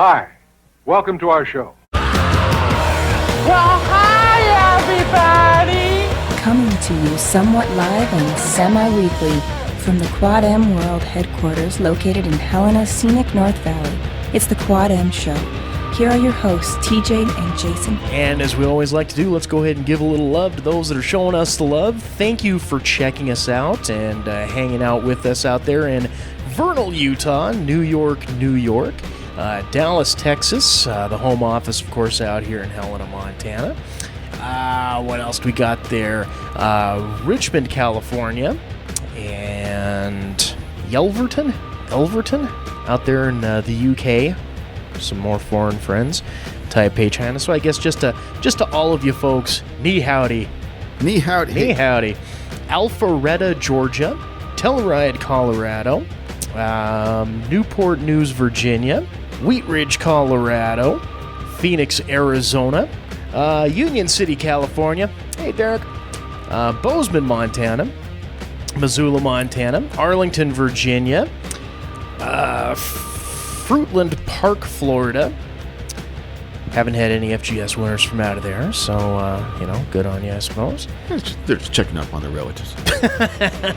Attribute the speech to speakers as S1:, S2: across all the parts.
S1: Hi, welcome to our show.
S2: Well, hi, everybody!
S3: Coming to you somewhat live and semi-weekly from the Quad M World headquarters located in Helena, scenic North Valley. It's the Quad M Show. Here are your hosts, TJ and Jason.
S4: And as we always like to do, let's go ahead and give a little love to those that are showing us the love. Thank you for checking us out and hanging out with us out there in Vernal, Utah, New York, Dallas, Texas, the home office, of course, out here in Helena, Montana. What else do we got there? Richmond, California, and Yelverton, out there in the UK. Some more foreign friends, Taipei, China. So I guess just to all of you folks, ni howdy.
S5: Ni howdy.
S4: Ni howdy. Alpharetta, Georgia, Telluride, Colorado, Newport News, Virginia, Wheat Ridge, Colorado, Phoenix, Arizona, Union City, California. Hey, Derek. Bozeman, Montana, Missoula, Montana, Arlington, Virginia, Fruitland Park, Florida. Haven't had any FGS winners from out of there, so, good on you, I suppose.
S5: They're just checking up on their relatives.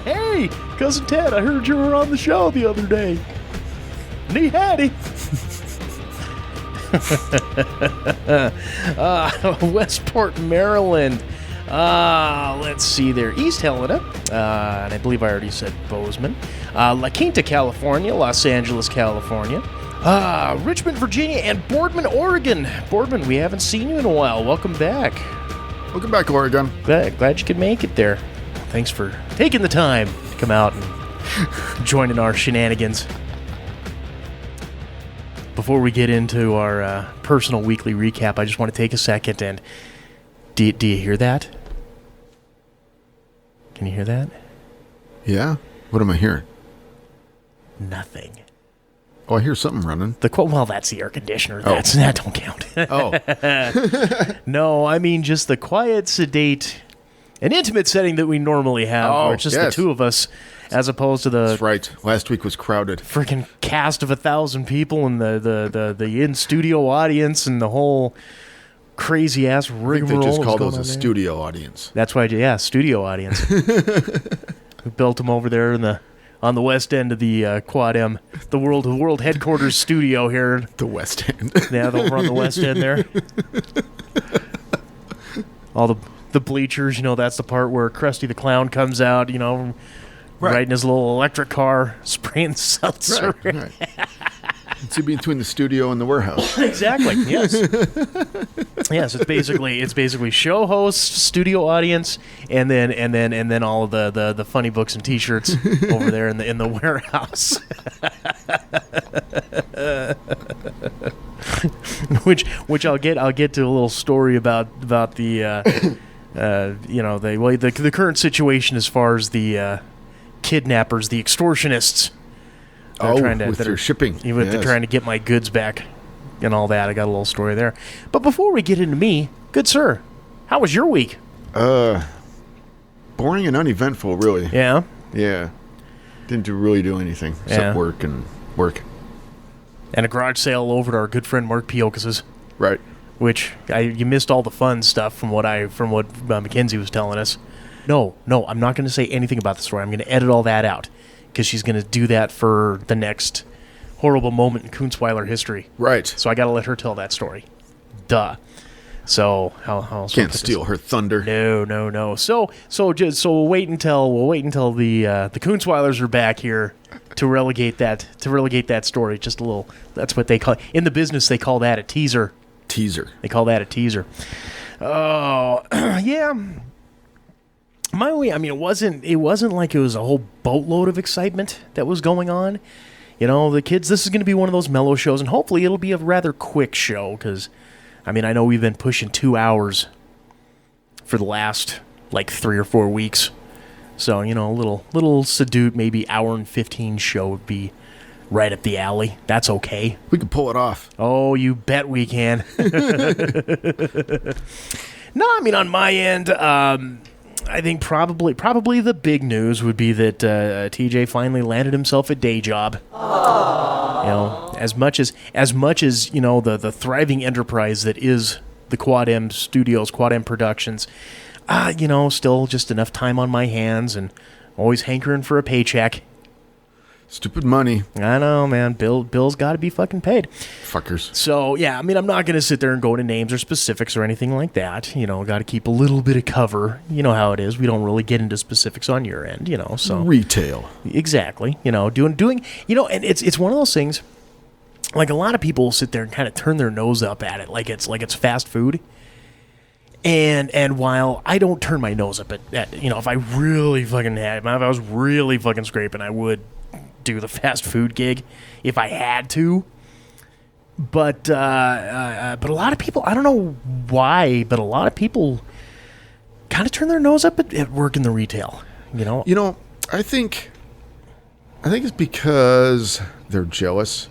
S4: Hey, Cousin Ted, I heard you were on the show the other day. Knee hattie. Westport, Maryland. Let's see there. East Helena, and I believe I already said Bozeman. La Quinta, California. Los Angeles, California. Richmond, Virginia, and Boardman, Oregon. Boardman, we haven't seen you in a while. Welcome back.
S5: Welcome back, Oregon.
S4: Glad you could make it there. Thanks for taking the time to come out and join in our shenanigans. Before we get into our personal weekly recap, I just want to take a second and... Do you hear that? Can you hear that?
S5: Yeah? What am I hearing?
S4: Nothing.
S5: Oh, I hear something running.
S4: Well, that's the air conditioner. That don't count.
S5: Oh.
S4: No, I mean just the quiet, sedate, and intimate setting that we normally have. Where it's just the two of us, as opposed to the...
S5: That's right. Last week was crowded.
S4: Freaking cast of 1,000 people and the in-studio audience and the whole crazy-ass rigmarole.
S5: They just call those a studio audience.
S4: That's why, studio audience. We built them over there on the west end of the Quad M, the world headquarters studio here.
S5: The west end.
S4: Yeah, over on the west end there. All the bleachers, that's the part where Krusty the Clown comes out, riding his little electric car, spraying seltzer.
S5: Right. It's between the studio and the warehouse.
S4: Exactly. Yes. Yes. It's basically show host, studio audience, and then all of the funny books and T-shirts over there in the warehouse. which I'll get to a little story about the the current situation as far as the kidnappers, the extortionists.
S5: Their shipping.
S4: They're trying to get my goods back and all that. I got a little story there. But before we get into me, good sir, how was your week?
S5: Boring and uneventful, really.
S4: Yeah?
S5: Yeah. Didn't really do anything except work.
S4: And a garage sale over to our good friend Mark Piocas's.
S5: Right.
S4: Which, you missed all the fun stuff from what Mackenzie was telling us. No, I'm not going to say anything about the story. I'm going to edit all that out. Because she's going to do that for the next horrible moment in Kunstweiler history.
S5: Right.
S4: So I got to let her tell that story. Duh. So how else?
S5: Can't steal her thunder.
S4: No. So we'll wait until the Kunstweilers are back here to relegate that story just a little. That's what they call in the business. They call that a teaser. They call that a teaser. Oh yeah. My way, it wasn't like it was a whole boatload of excitement that was going on. The kids, this is going to be one of those mellow shows, and hopefully it'll be a rather quick show, because, I know we've been pushing 2 hours for the last, 3 or 4 weeks. So, a little sedate, maybe hour and 15 show would be right up the alley. That's okay.
S5: We can pull it off.
S4: Oh, you bet we can. No, on my end, I think probably the big news would be that TJ finally landed himself a day job. You know, as much as you know the thriving enterprise that is the Quad M Studios, Quad M Productions. You know, still just enough time on my hands and always hankering for a paycheck.
S5: Stupid money.
S4: I know, man. Bill's got to be fucking paid.
S5: Fuckers.
S4: So, yeah, I mean, I'm not going to sit there and go into names or specifics or anything like that. You know, got to keep a little bit of cover. You know how it is. We don't really get into specifics on your end, you know, so.
S5: Retail. Exactly.
S4: You know, doing, you know, and it's one of those things, like a lot of people will sit there and kind of turn their nose up at it like it's fast food. And while I don't turn my nose up at you know, if I really fucking had, if I was really fucking scraping, I would do the fast food gig if I had to. But a lot of people, I don't know why, but a lot of people kind of turn their nose up at work in the retail. You know,
S5: I think it's because they're jealous.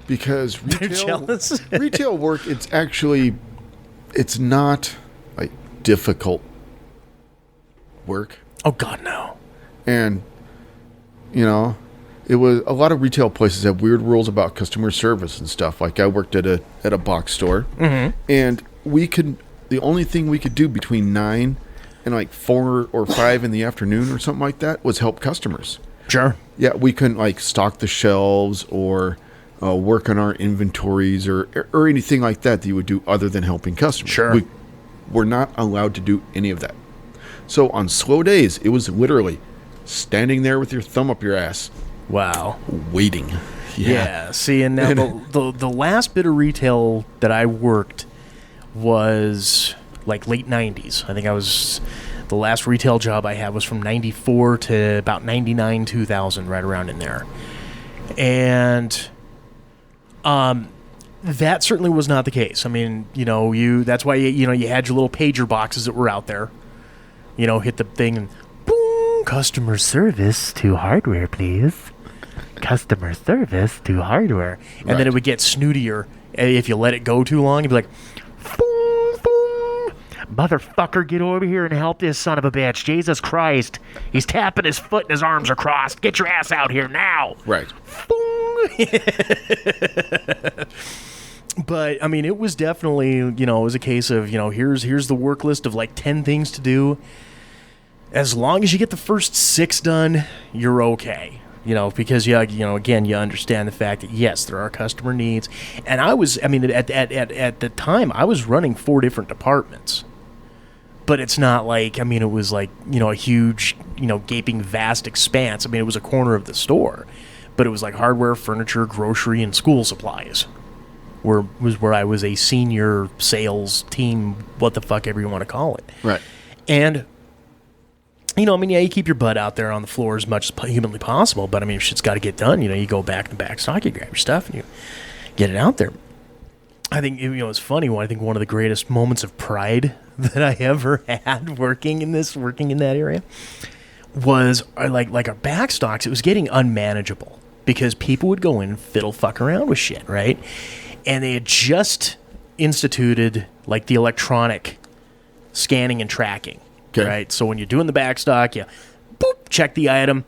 S5: Because retail work, it's not like difficult work.
S4: Oh God, no.
S5: And you know, it was a lot of retail places have weird rules about customer service and stuff. Like I worked at a box store, and the only thing we could do between 9 and like 4 or 5 in the afternoon or something like that was help customers.
S4: Sure.
S5: Yeah, we couldn't like stock the shelves or work on our inventories or anything like that you would do other than helping customers.
S4: Sure.
S5: We're not allowed to do any of that. So on slow days, it was literally standing there with your thumb up your ass.
S4: Wow.
S5: Waiting.
S4: Yeah. See, and now the last bit of retail that I worked was like late 90s. I think the last retail job I had was from 94 to about 99, 2000, right around in there. And that certainly was not the case. I mean, you know, that's why you had your little pager boxes that were out there. You know, hit the thing and boom, customer service to hardware, please. Customer service to hardware. And then it would get snootier if you let it go too long. It'd be like, boom, boom. Motherfucker, get over here and help this son of a bitch. Jesus Christ. He's tapping his foot and his arms are crossed. Get your ass out here now.
S5: Right.
S4: Boom. But, I mean, it was definitely, you know, it was a case of, you know, here's the work list of like 10 things to do. As long as you get the first 6 done, you're okay. You know, because, again, you understand the fact that, yes, there are customer needs. And at the time, I was running 4 different departments. But it's not like, I mean, it was like, you know, a huge, you know, gaping vast expanse. I mean, it was a corner of the store. But it was like hardware, furniture, grocery, and school supplies. Where I was a senior sales team, what the fuck ever you want to call it.
S5: Right.
S4: And, you know, I mean, yeah, you keep your butt out there on the floor as much as humanly possible, but I mean, if shit's got to get done, you know, you go back in the back stock, you grab your stuff, and you get it out there. I think, you know, it's funny, I think one of the greatest moments of pride that I ever had working in that area was like our back stocks. It was getting unmanageable because people would go in and fiddle fuck around with shit, right? And they had just instituted like the electronic scanning and tracking, right? So when you're doing the back stock, you boop, check the item,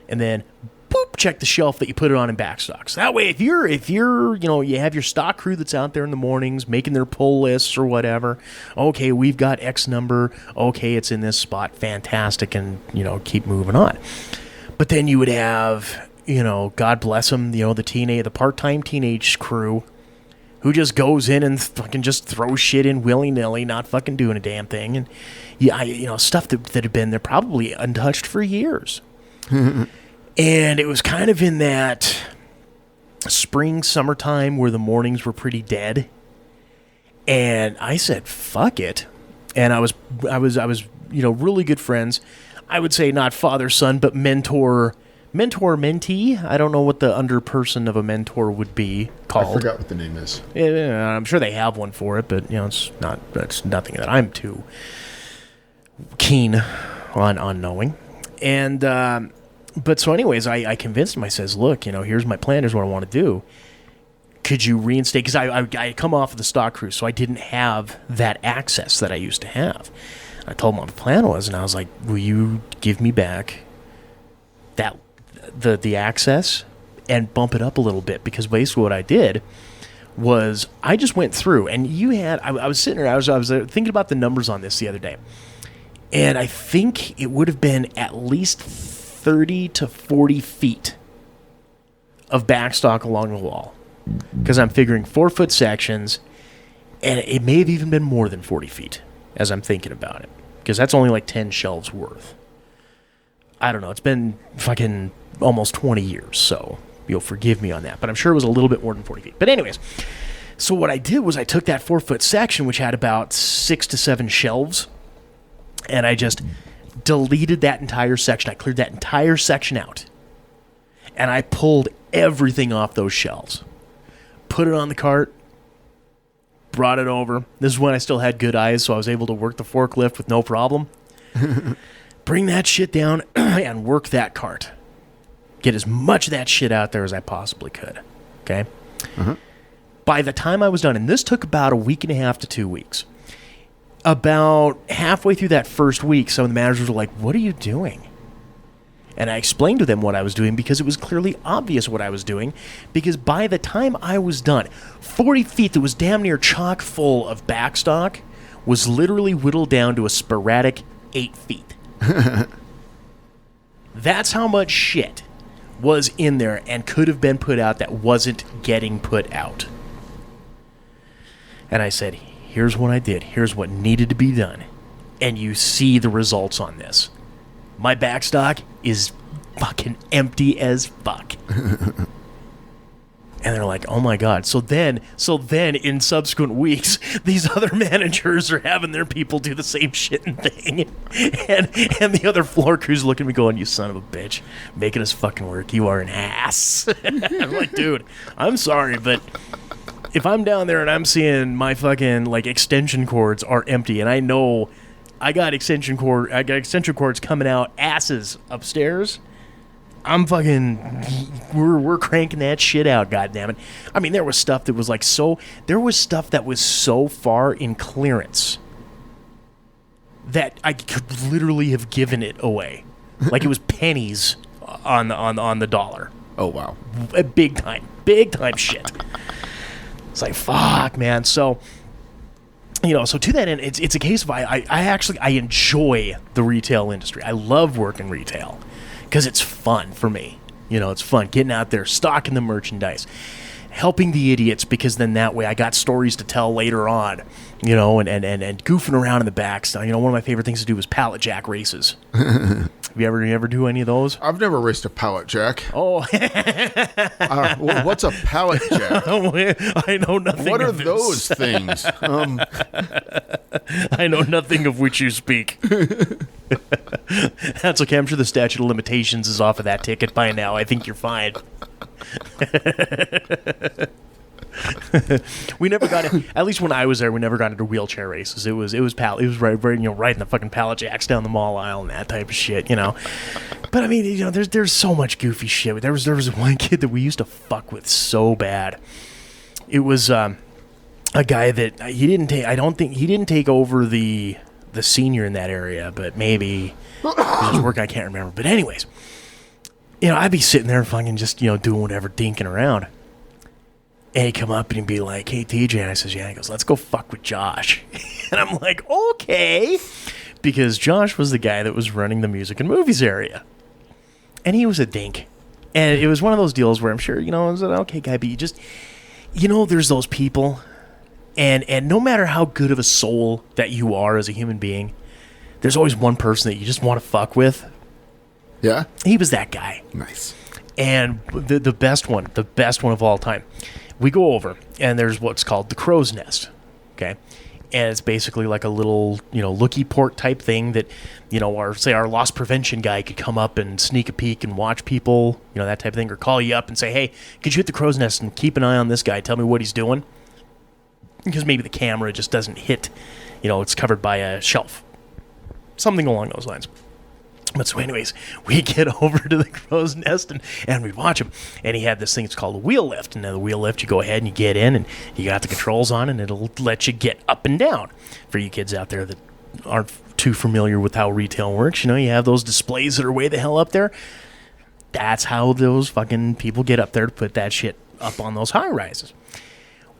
S4: and then boop, check the shelf that you put it on in back stock. So that way, if you're, you know, you have your stock crew that's out there in the mornings making their pull lists or whatever. Okay, we've got X number. Okay, it's in this spot. Fantastic, and you know, keep moving on. But then you would have, you know, God bless them, you know, the part-time teenage crew who just goes in and fucking just throws shit in willy-nilly, not fucking doing a damn thing. And, yeah, you know, stuff that had been there probably untouched for years. And it was kind of in that spring, summertime where the mornings were pretty dead. And I said, fuck it. And I was, you know, really good friends. I would say not father-son, but mentor-mentee. I don't know what the under-person of a mentor would be called.
S5: I forgot what the name is.
S4: Yeah, I'm sure they have one for it, but, you know, that's nothing that I'm too keen on knowing. And, but so anyways, I convinced him. I says, look, you know, here's my plan. Here's what I want to do. Could you reinstate? Because I come off of the stock crew, so I didn't have that access that I used to have. I told him what the plan was, and I was like, will you give me back that the access and bump it up a little bit? Because basically what I did was I just went through, and I was sitting there, I was thinking about the numbers on this the other day, and I think it would have been at least 30 to 40 feet of backstock along the wall, because I'm figuring 4-foot sections, and it may have even been more than 40 feet as I'm thinking about it, because that's only like 10 shelves worth. I don't know, it's been fucking almost 20 years, so you'll forgive me on that, but I'm sure it was a little bit more than 40 feet. But anyways, so what I did was I took that 4-foot section, which had about 6 to 7 shelves, and I just deleted that entire section. I cleared that entire section out, and I pulled everything off those shelves, put it on the cart, brought it over. This is when I still had good eyes, so I was able to work the forklift with no problem. Bring that shit down and work that cart. Get as much of that shit out there as I possibly could. Okay?
S5: Uh-huh.
S4: By the time I was done, and this took about a week and a half to 2 weeks, about halfway through that first week, some of the managers were like, what are you doing? And I explained to them what I was doing because it was clearly obvious what I was doing, because by the time I was done, 40 feet that was damn near chock full of backstock was literally whittled down to a sporadic 8 feet. That's how much shit was in there and could have been put out that wasn't getting put out. And I said, here's what I did. Here's what needed to be done. And you see the results on this. My backstock is fucking empty as fuck. And they're like, oh my God. So then in subsequent weeks, these other managers are having their people do the same shit and thing. And the other floor crew's looking at me going, you son of a bitch, making us fucking work. You are an ass. I'm like, dude, I'm sorry, but if I'm down there and I'm seeing my fucking like extension cords are empty, and I know I got extension cords coming out asses upstairs, I'm fucking, we're cranking that shit out, goddammit. I mean, there was stuff that was so far in clearance that I could literally have given it away. Like it was pennies on the dollar.
S5: Oh, wow.
S4: Big time shit. It's like, fuck, man. So, so to that end, it's a case of I enjoy the retail industry. I love working retail because it's fun for me. It's fun getting out there, stocking the merchandise, helping the idiots, because then that way I got stories to tell later on, and goofing around in the back. So, one of my favorite things to do was pallet jack races. You ever do any of those?
S5: I've never raced a pallet jack.
S4: Oh.
S5: What's a pallet jack?
S4: I know nothing.
S5: What are
S4: of
S5: those things?
S4: I know nothing of which you speak. That's okay. I'm sure the statute of limitations is off of that ticket by now. I think you're fine. We never got it. At least when I was there, we never got into wheelchair races. It was right in the fucking pallet jacks down the mall aisle and that type of shit, But I mean, there's so much goofy shit. There was one kid that we used to fuck with so bad. It was a guy that he didn't take. I don't think he didn't take over the senior in that area, but maybe he was just working. I can't remember. But anyways, I'd be sitting there fucking just doing whatever, dinking around. And he'd come up and he'd be like, hey, TJ. And I says, yeah. He goes, let's go fuck with Josh. And I'm like, okay. Because Josh was the guy that was running the music and movies area. And he was a dink. And it was one of those deals where I'm sure, it was an okay guy. But you just, there's those people. And no matter how good of a soul that you are as a human being, there's always one person that you just want to fuck with.
S5: Yeah?
S4: He was that guy.
S5: Nice.
S4: And the best one of all time. We go over, and there's what's called the crow's nest, okay? And it's basically like a little, looky port type thing that, our loss prevention guy could come up and sneak a peek and watch people, that type of thing, or call you up and say, hey, could you hit the crow's nest and keep an eye on this guy, tell me what he's doing? Because maybe the camera just doesn't hit, it's covered by a shelf. Something along those lines. But so anyways, we get over to the crow's nest and we watch him. And he had this thing, it's called a wheel lift. And then the wheel lift, you go ahead and you get in and you got the controls on and it'll let you get up and down. For you kids out there that aren't too familiar with how retail works, you have those displays that are way the hell up there. That's how those fucking people get up there to put that shit up on those high rises.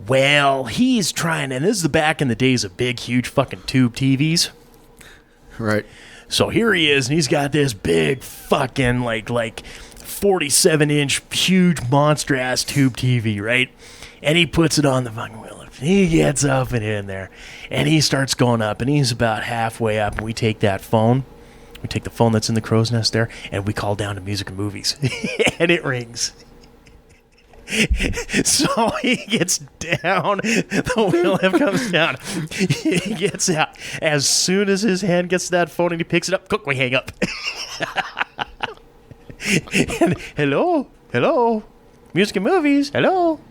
S4: Well, he's trying, and this is back in the days of big, huge fucking tube TVs.
S5: Right.
S4: So here he is, and he's got this big fucking, like 47-inch, huge, monster-ass tube TV, right? And he puts it on the fucking wheel. He gets up and in there, and he starts going up, and he's about halfway up, and we take that phone. We take the phone that's in the crow's nest there, and we call down to Music and Movies, and it rings. So he gets down, the wheel lift comes down, he gets out. As soon as his hand gets to that phone and he picks it up, quick, we hang up. And, hello, Music and Movies, hello.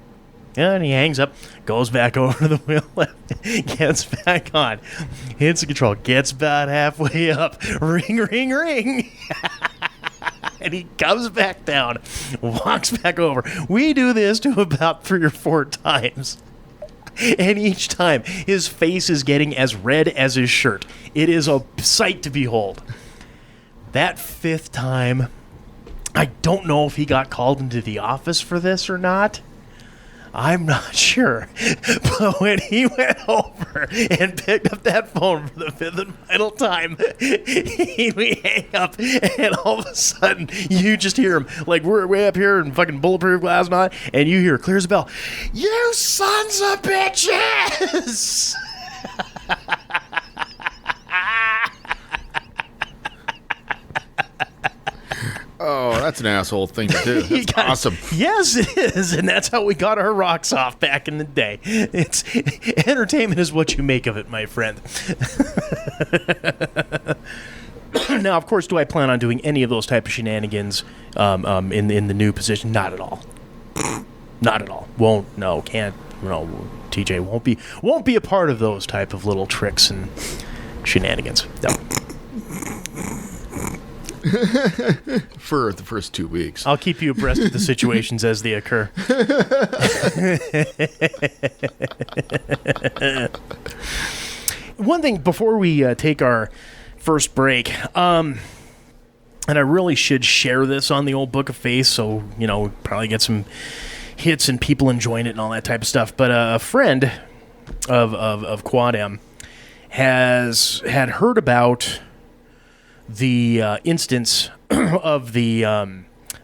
S4: And he hangs up, goes back over to the wheel lift, gets back on, hits the control, gets about halfway up, ring, ring, ring. And he comes back down, walks back over. We do this to about 3 or 4 times. And each time, his face is getting as red as his shirt. It is a sight to behold. That 5th time, I don't know if he got called into the office for this or not. I'm not sure. But when he went over and picked up that phone for the 5th and final time, we hang up, and all of a sudden, you just hear him, like, we're way up here in fucking bulletproof glass and all, and you hear, clear as a bell, "You sons of bitches!"
S5: Oh, that's an asshole thing to do. That's awesome.
S4: Yes, it is, and that's how we got our rocks off back in the day. It's entertainment is what you make of it, my friend. Now, of course, do I plan on doing any of those type of shenanigans in the new position? Not at all. Not at all. Won't. No. Can't. No. TJ won't be a part of those type of little tricks and shenanigans. No.
S5: For the first 2 weeks.
S4: I'll keep you abreast of the situations as they occur. One thing before we take our first break, and I really should share this on the old Book of Face, so, probably get some hits and people enjoying it and all that type of stuff. But a friend of Quad M had heard about the instance of the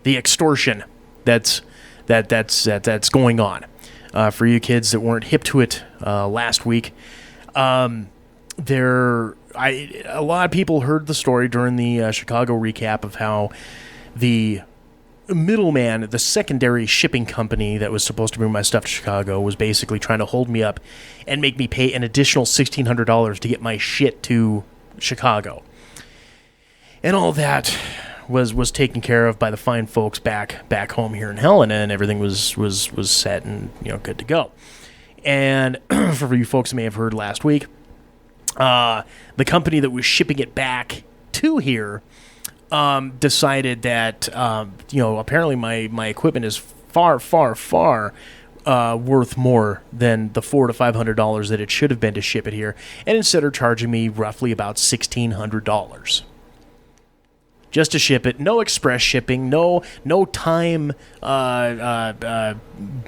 S4: extortion that's going on. For you kids that weren't hip to it last week, a lot of people heard the story during the Chicago recap of how the middleman, the secondary shipping company that was supposed to bring my stuff to Chicago, was basically trying to hold me up and make me pay an additional $1,600 to get my shit to Chicago. And all that was taken care of by the fine folks back home here in Helena, and everything was set and good to go. And for you folks who may have heard last week, the company that was shipping it back to here decided that apparently my equipment is far worth more than the $400 to $500 that it should have been to ship it here, and instead are charging me roughly about $1,600. Just to ship it, no express shipping, no time. But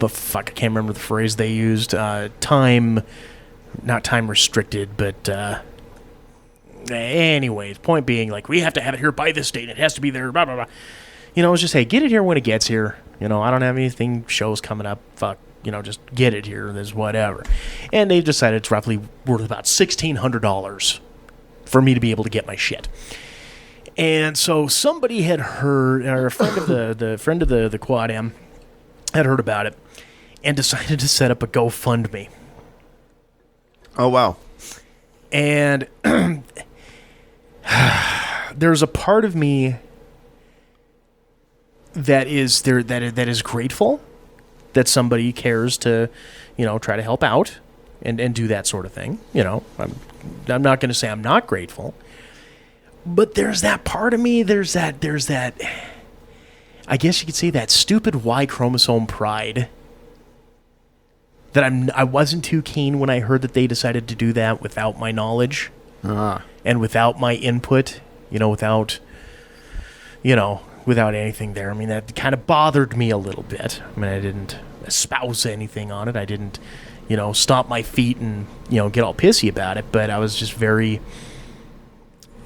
S4: fuck, I can't remember the phrase they used. Not time restricted, but anyways, point being, like, we have to have it here by this date. It has to be there. Blah blah blah. It's just, hey, get it here when it gets here. I don't have anything shows coming up. Fuck, just get it here. There's whatever, and they've decided it's roughly worth about $1,600 for me to be able to get my shit. And so somebody had heard, or a friend of the Quad M had heard about it, and decided to set up a GoFundMe.
S5: Oh wow!
S4: And there's a part of me that is grateful that somebody cares to, try to help out and do that sort of thing. I'm not going to say I'm not grateful. But there's that part of me, there's that, I guess you could say, that stupid Y chromosome pride that I wasn't too keen when I heard that they decided to do that without my knowledge. And without my input, without anything there, I mean, that kind of bothered me a little bit. I mean, I didn't espouse anything on it. I didn't, stomp my feet and, get all pissy about it. But I was just very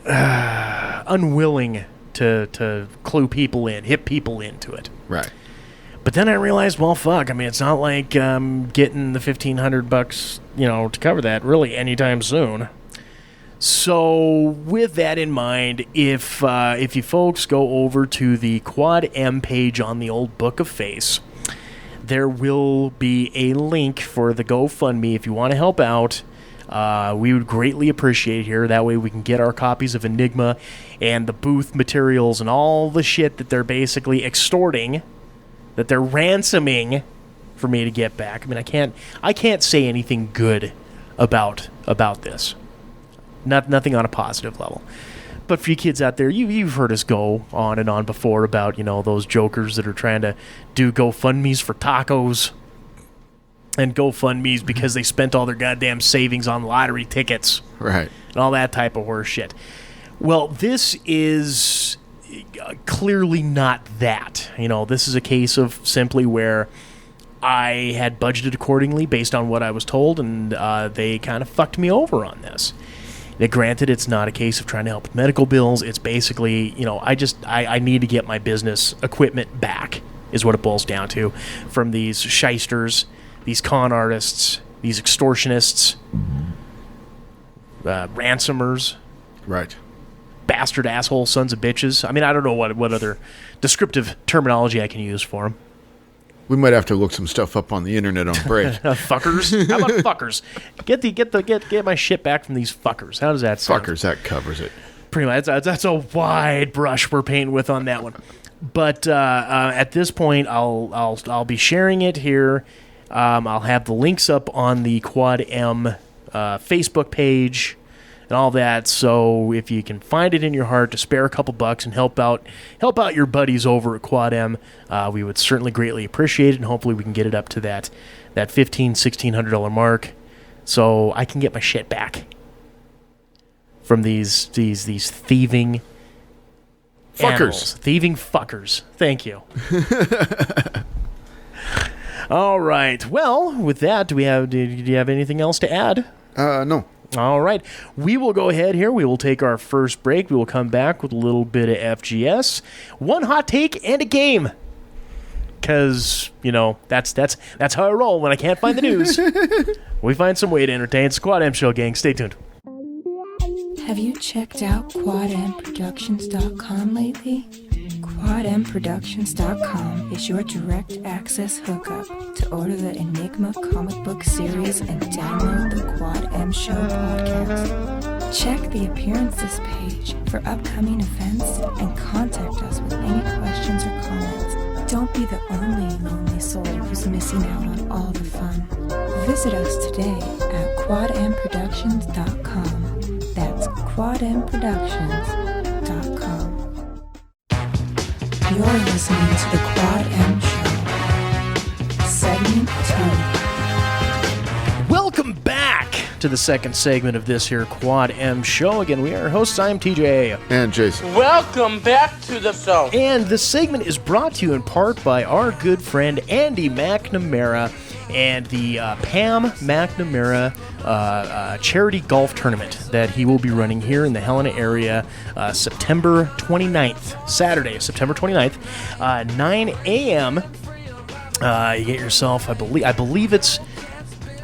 S4: unwilling to clue people in, hit people into it.
S5: Right.
S4: But then I realized, well, fuck. I mean, it's not like getting the $1,500, to cover that really anytime soon. So with that in mind, if you folks go over to the Quad M page on the old Book of Face, there will be a link for the GoFundMe if you want to help out. We would greatly appreciate it here. That way we can get our copies of Enigma and the booth materials and all the shit that they're basically extorting, that they're ransoming for me to get back. I mean, I can't say anything good about this. Nothing on a positive level. But for you kids out there, you've heard us go on and on before about, those jokers that are trying to do GoFundMes for tacos and GoFundMes because they spent all their goddamn savings on lottery tickets.
S5: Right.
S4: And all that type of horse shit. Well, this is clearly not that. This is a case of simply where I had budgeted accordingly based on what I was told, and they kind of fucked me over on this. Now, granted, it's not a case of trying to help with medical bills. It's basically, I need to get my business equipment back, is what it boils down to, from these shysters, these con artists, these extortionists, ransomers.
S5: Right.
S4: Bastard asshole sons of bitches. I mean, I don't know what other descriptive terminology I can use for them.
S5: We might have to look some stuff up on the internet on break.
S4: Fuckers? How about fuckers? Get my shit back from these fuckers. How does that sound?
S5: Fuckers, that covers it.
S4: Pretty much. That's a wide brush we're painting with on that one. But at this point, I'll be sharing it here. I'll have the links up on the Quad M Facebook page and all that. So if you can find it in your heart to spare a couple bucks and help out your buddies over at Quad M, we would certainly greatly appreciate it, and hopefully we can get it up to that $1,500-$1,600 mark, so I can get my shit back from these thieving
S5: fuckers.
S4: Animals. Thieving fuckers. Thank you. All right. Well, with that, do you have anything else to add?
S5: No.
S4: All right. We will go ahead here. We will take our first break. We will come back with a little bit of FGS, one hot take, and a game. Because, that's how I roll when I can't find the news. We find some way to entertain. It's the Quad M Show, gang. Stay tuned.
S3: Have you checked out QuadMProductions.com lately? QuadMProductions.com is your direct access hookup to order the Enigma comic book series and download the Quad M Show podcast. Check the appearances page for upcoming events and contact us with any questions or comments. Don't be the only lonely soul who's missing out on all the fun. Visit us today at QuadMProductions.com. That's QuadMProductions.com. You're listening to the Quad M Show. Segment 2.
S4: Welcome back to the second segment of this here Quad M Show. Again, we are your hosts. I'm TJ.
S5: And Jason.
S2: Welcome back to the show.
S4: And this segment is brought to you in part by our good friend Andy McNamara and the Pam McNamara charity golf tournament that he will be running here in the Helena area September 29th, Saturday, September 29th, 9 a.m. You get yourself, I believe it's,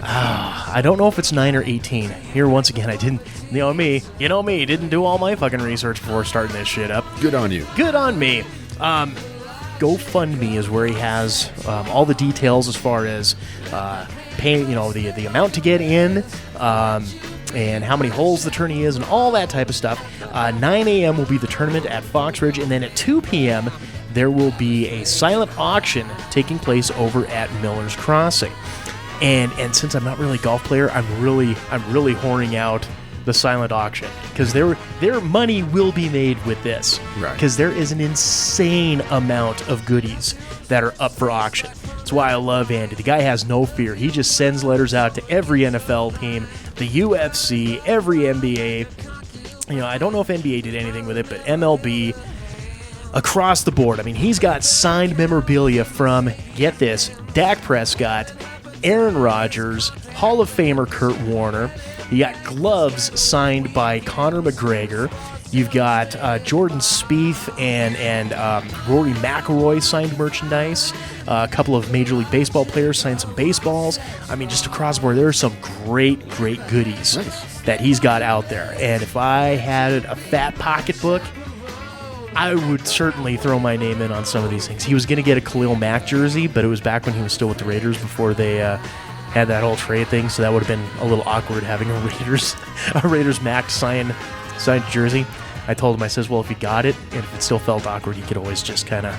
S4: I don't know if it's 9 or 18. Here, once again, I didn't, didn't do all my fucking research before starting this shit up.
S5: Good on you.
S4: Good on me. GoFundMe is where he has all the details as far as paying, the amount to get in, and how many holes the tourney is, and all that type of stuff. 9 a.m. will be the tournament at Fox Ridge, and then at 2 p.m. there will be a silent auction taking place over at Miller's Crossing. And since I'm not really a golf player, I'm really whoring out the silent auction, because their money will be made with this,
S5: right?
S4: Because there is an insane amount of goodies that are up for auction. That's why I love Andy. The guy has no fear. He just sends letters out to every NFL team, the UFC, every NBA. I don't know if NBA did anything with it, but MLB, across the board. I mean, he's got signed memorabilia from, get this, Dak Prescott, Aaron Rodgers, Hall of Famer Kurt Warner. You got gloves signed by Conor McGregor. You've got Jordan Spieth and Rory McIlroy signed merchandise. A couple of Major League Baseball players signed some baseballs. I mean, just across the board, there are some great, great goodies that he's got out there. And if I had a fat pocketbook, I would certainly throw my name in on some of these things. He was going to get a Khalil Mack jersey, but it was back when he was still with the Raiders before they had that whole trade thing, so that would have been a little awkward having a Raiders Mack signed jersey. I told him, I says, well, if you got it, and if it still felt awkward, you could always just kind of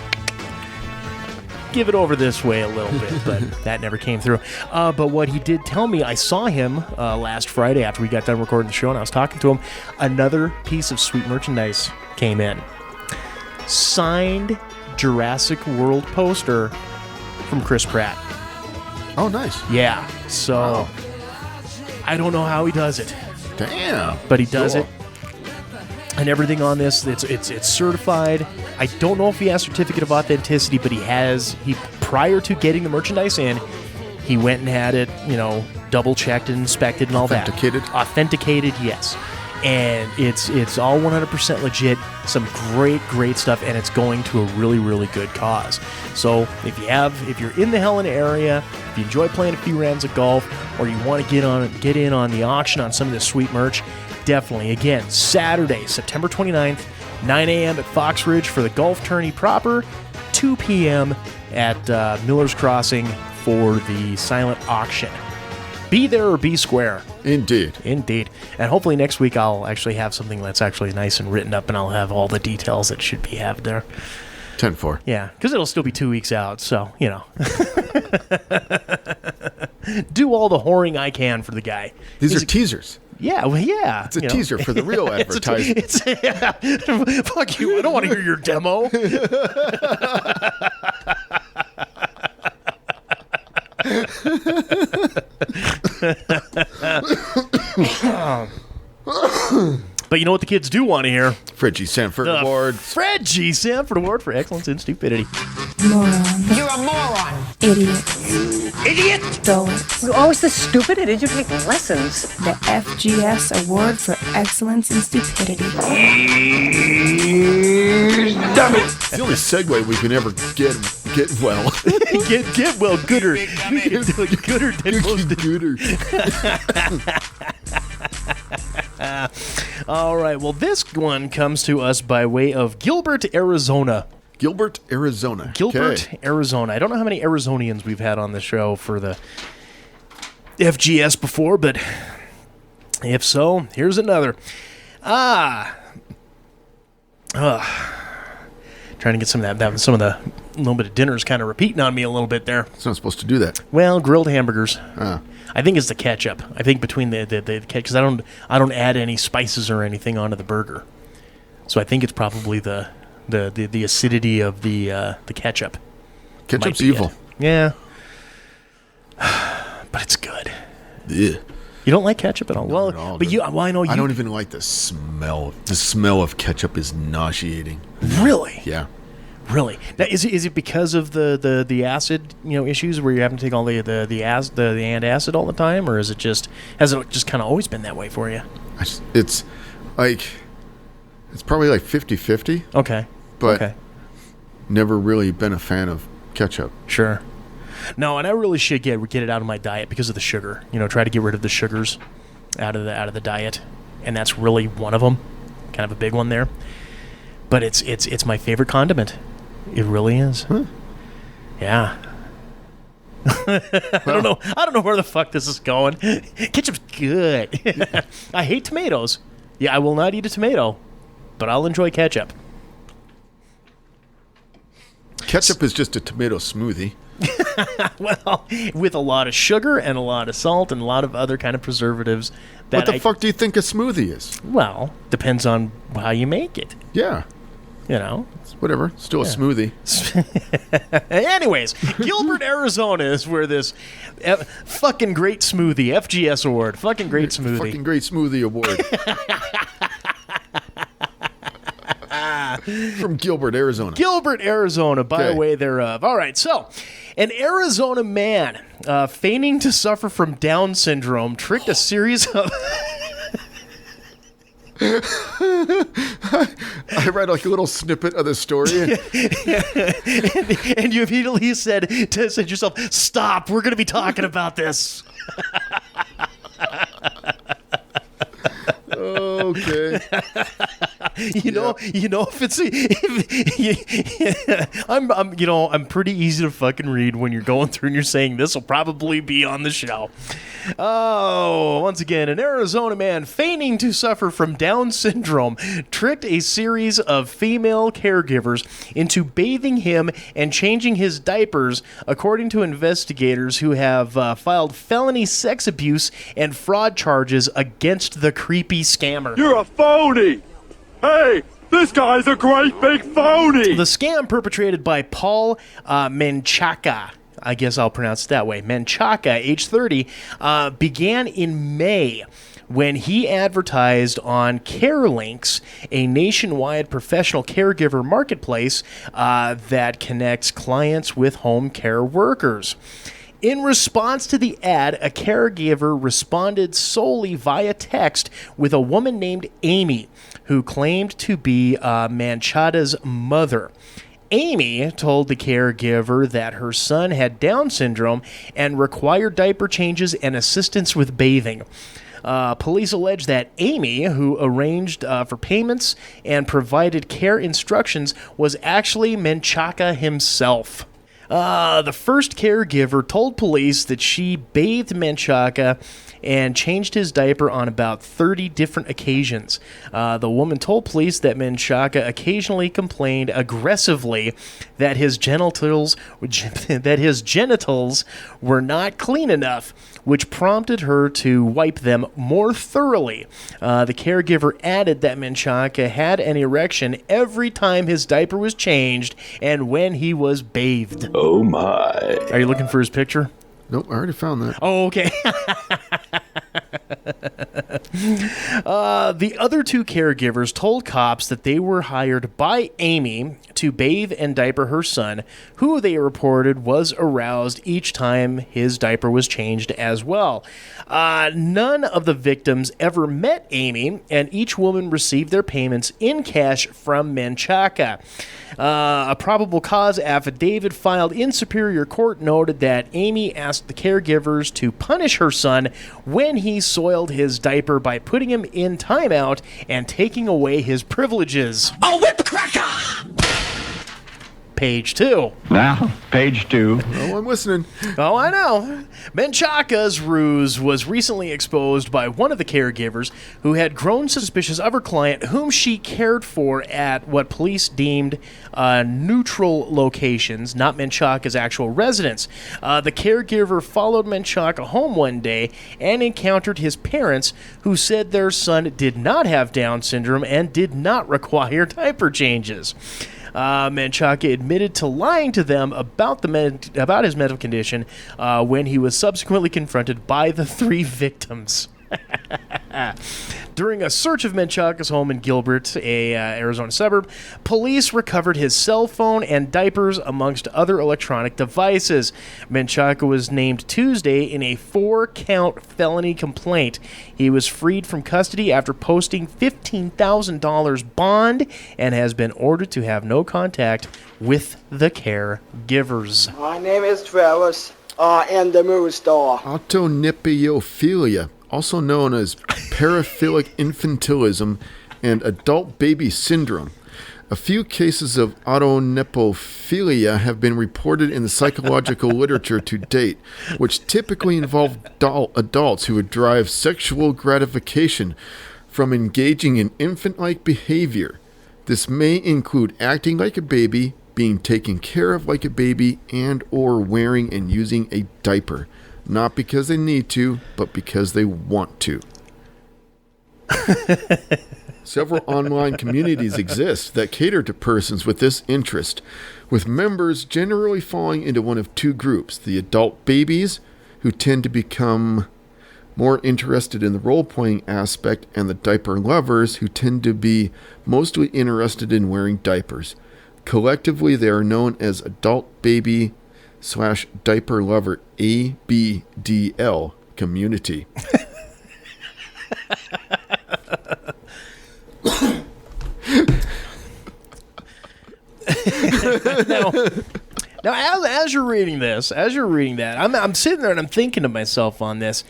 S4: give it over this way a little bit, but that never came through. But what he did tell me, I saw him last Friday after we got done recording the show, and I was talking to him. Another piece of sweet merchandise came in. Signed Jurassic World poster from Chris Pratt.
S5: Oh, nice.
S4: Yeah, so I don't know how he does it.
S5: Damn.
S4: But he does it. And everything on this, it's certified. I don't know if he has certificate of authenticity, but he prior to getting the merchandise in, he went and had it, double checked and inspected and all that. Authenticated, yes. And it's all 100% legit. Some great stuff, and it's going to a really, really good cause. So if you're in the Helena area, if you enjoy playing a few rounds of golf, or you want to get in on the auction on some of this sweet merch, definitely. Again, Saturday, September 29th, 9 a.m. at Fox Ridge for the golf tourney proper, 2 p.m. at Miller's Crossing for the silent auction. Be there or be square.
S5: Indeed.
S4: And hopefully next week I'll actually have something that's actually nice and written up, and I'll have all the details that should be have there.
S5: 10-4.
S4: Yeah, because it'll still be 2 weeks out, so, do all the whoring I can for the guy.
S5: These are teasers.
S4: Yeah, well, yeah.
S5: It's a teaser for the real advertising.
S4: Fuck you, I don't want to hear your demo. But you know what the kids do want to hear?
S5: Fred G. Sanford Award.
S4: Fred G. Sanford Award for Excellence in Stupidity.
S3: Morons.
S2: You're a moron.
S3: Idiots.
S2: Idiot.
S3: Dullards.
S6: You're always this stupid? Did you take lessons?
S3: The FGS Award for Excellence in Stupidity.
S2: Dummy.
S5: It's the only segue we can ever get well.
S4: get well gooder. Gooder than most.
S5: Gooder.
S4: All right, well, this one comes to us by way of Gilbert, Arizona.
S5: Arizona.
S4: Arizona. I don't know how many Arizonians we've had on the show for the FGS before, but if so, here's another. Trying to get some of that. Some of the little bit of dinner's kind of repeating on me a little bit there.
S5: It's not supposed to do that.
S4: Well, grilled hamburgers. I think it's the ketchup. I think between the ketchup, because I don't add any spices or anything onto the burger, so I think it's probably the acidity of the ketchup.
S5: Ketchup's evil.
S4: Yeah, but it's good.
S5: Yeah.
S4: You don't like ketchup at all?
S5: Not at all,
S4: but
S5: dude.
S4: I know you.
S5: I don't even like the smell. The smell of ketchup is nauseating.
S4: Really?
S5: Yeah.
S4: Really? Now, is it because of the acid issues where you're having to take all the antacid all the time, or has it just kind of always been that way for you?
S5: It's probably like 50-50.
S4: Okay.
S5: But never really been a fan of ketchup.
S4: Sure. No, and I really should get it out of my diet because of the sugar. Try to get rid of the sugars out of the diet, and that's really one of them. Kind of a big one there. But it's my favorite condiment. It really is.
S5: Huh.
S4: Yeah. I don't know where the fuck this is going. Ketchup's good. Yeah. I hate tomatoes. Yeah, I will not eat a tomato, but I'll enjoy ketchup.
S5: Ketchup is just a tomato smoothie.
S4: Well, with a lot of sugar and a lot of salt and a lot of other kind of preservatives.
S5: What the fuck do you think a smoothie is?
S4: Well, depends on how you make it.
S5: Yeah.
S4: You know,
S5: Whatever. Still a smoothie.
S4: Anyways, Gilbert, Arizona is where this fucking great smoothie, FGS award, fucking great smoothie.
S5: Fucking great smoothie award. From Gilbert, Arizona.
S4: Gilbert, Arizona, by
S5: Okay.
S4: way thereof. All right, so an Arizona man feigning to suffer from Down syndrome tricked a series of...
S5: I read like a little snippet of the story.
S4: and you immediately said to yourself, stop, we're going to be talking about this.
S5: Okay.
S4: I'm pretty easy to fucking read when you're going through and you're saying this will probably be on the show. Oh, once again, an Arizona man feigning to suffer from Down syndrome tricked a series of female caregivers into bathing him and changing his diapers, according to investigators who have filed felony sex abuse and fraud charges against the creepy scammer.
S1: You're a phony! Hey, this guy's a great big phony!
S4: The scam, perpetrated by Paul Menchaca, I guess I'll pronounce it that way, Menchaca, age 30, began in May when he advertised on CareLinks, a nationwide professional caregiver marketplace that connects clients with home care workers. In response to the ad, a caregiver responded solely via text with a woman named Amy, who claimed to be Manchaca's mother. Amy told the caregiver that her son had Down syndrome and required diaper changes and assistance with bathing. Police allege that Amy, who arranged for payments and provided care instructions, was actually Menchaca himself. The first caregiver told police that she bathed Menchaca and changed his diaper on about 30 different occasions. The woman told police that Menchaca occasionally complained aggressively that his genitals were not clean enough, which prompted her to wipe them more thoroughly. The caregiver added that Menchaca had an erection every time his diaper was changed and when he was bathed.
S7: Oh my.
S4: Are you looking for his picture?
S5: Nope, I already found that.
S4: Oh, okay. The other two caregivers told cops that they were hired by Amy to bathe and diaper her son, who they reported was aroused each time his diaper was changed as well. None of the victims ever met Amy, and each woman received their payments in cash from Menchaca. A probable cause affidavit filed in Superior Court noted that Amy asked the caregivers to punish her son when he soiled his diaper by putting him in timeout and taking away his privileges.
S2: A whip cracker!
S4: Page 2.
S7: Now, page 2.
S5: Oh, I'm listening.
S4: Oh, I know. Menchaca's ruse was recently exposed by one of the caregivers who had grown suspicious of her client, whom she cared for at what police deemed neutral locations, not Menchaca's actual residence. The caregiver followed Menchaca home one day and encountered his parents, who said their son did not have Down syndrome and did not require diaper changes. Menchaca admitted to lying to them about about his mental condition when he was subsequently confronted by the three victims. During a search of Menchaca's home in Gilbert, a Arizona suburb, police recovered his cell phone and diapers, amongst other electronic devices. Menchaca was named Tuesday in a 4-count felony complaint. He was freed from custody after posting $15,000 bond and has been ordered to have no contact with the caregivers.
S8: My name is Travis. I am the movie star.
S5: Autonepiophelia, also known as paraphilic infantilism and adult baby syndrome. A few cases of autonepiophelia have been reported in the psychological literature to date, which typically involve adults who would derive sexual gratification from engaging in infant-like behavior. This may include acting like a baby, being taken care of like a baby, and or wearing and using a diaper. Not because they need to, but because they want to. Several online communities exist that cater to persons with this interest, with members generally falling into one of two groups: the adult babies, who tend to become more interested in the role-playing aspect, and the diaper lovers, who tend to be mostly interested in wearing diapers. Collectively, they are known as adult baby / diaper lover ABDL community.
S4: Now, as you're reading that, I'm sitting there and I'm thinking to myself on this.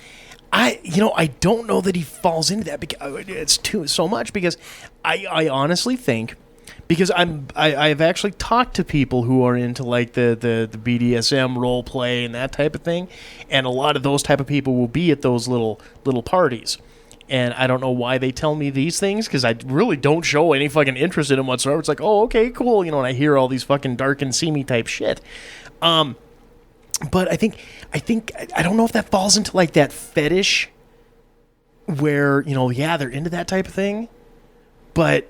S4: I don't know that he falls into that because it's so much, because I honestly think, because I've actually talked to people who are into like the BDSM role play and that type of thing, and a lot of those type of people will be at those little parties. And I don't know why they tell me these things, because I really don't show any fucking interest in them whatsoever. It's like, oh, okay, cool, and I hear all these fucking dark and seamy type shit. But I think I don't know if that falls into like that fetish where, they're into that type of thing, but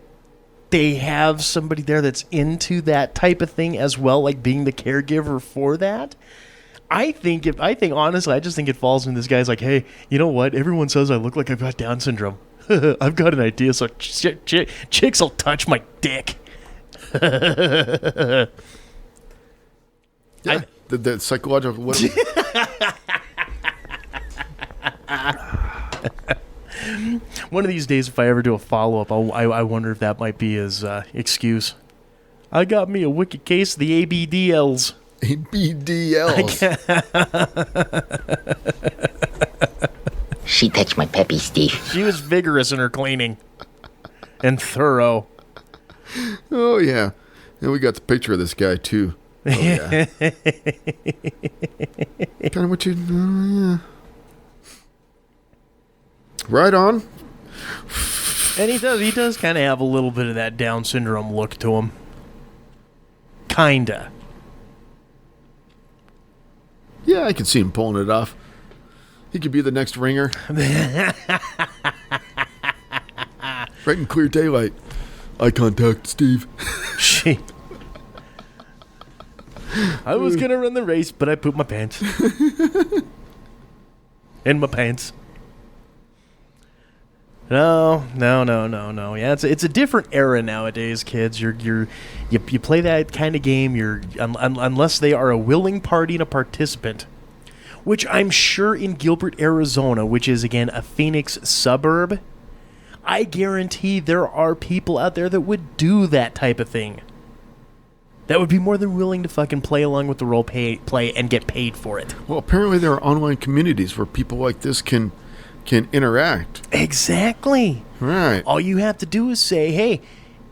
S4: they have somebody there that's into that type of thing as well, like being the caregiver for that. I think honestly, I just think it falls in this guy's like, hey, you know what? Everyone says I look like I've got Down syndrome. I've got an idea, so chicks will touch my dick.
S5: Yeah, the psychological. What?
S4: One of these days, if I ever do a follow-up, I wonder if that might be his excuse. I got me a wicked case of the ABDLs.
S5: ABDLs.
S9: She touched my peppy, Steve.
S4: She was vigorous in her cleaning. And thorough.
S5: Oh, yeah. And we got the picture of this guy, too. Oh, yeah. Kind of what you... yeah. Right on.
S4: And he does kind of have a little bit of that Down syndrome look to him. Kinda.
S5: Yeah, I can see him pulling it off. He could be the next ringer. Right in clear daylight. Eye contact, Steve.
S4: Shit. I was gonna run the race, but I pooped my pants. In my pants. No. Yeah, it's a different era nowadays, kids. You play that kind of game. Unless they are a willing party and a participant, which I'm sure in Gilbert, Arizona, which is again a Phoenix suburb, I guarantee there are people out there that would do that type of thing. That would be more than willing to fucking play along with the role play and get paid for it.
S5: Well, apparently there are online communities where people like this can interact.
S4: Exactly.
S5: Right.
S4: All you have to do is say, hey,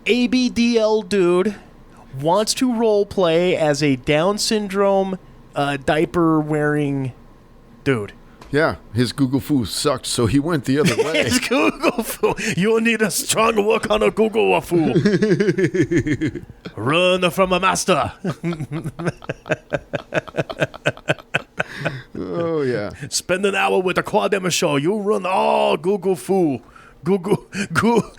S4: ABDL dude wants to role play as a Down syndrome diaper wearing dude.
S5: Yeah, his Google Foo sucked, so he went the other way.
S4: His Google Foo. You need a strong work on a Google Foo. Run from a master.
S5: Oh, yeah.
S4: Spend an hour with a quad demo show. You run all Google Foo. Google.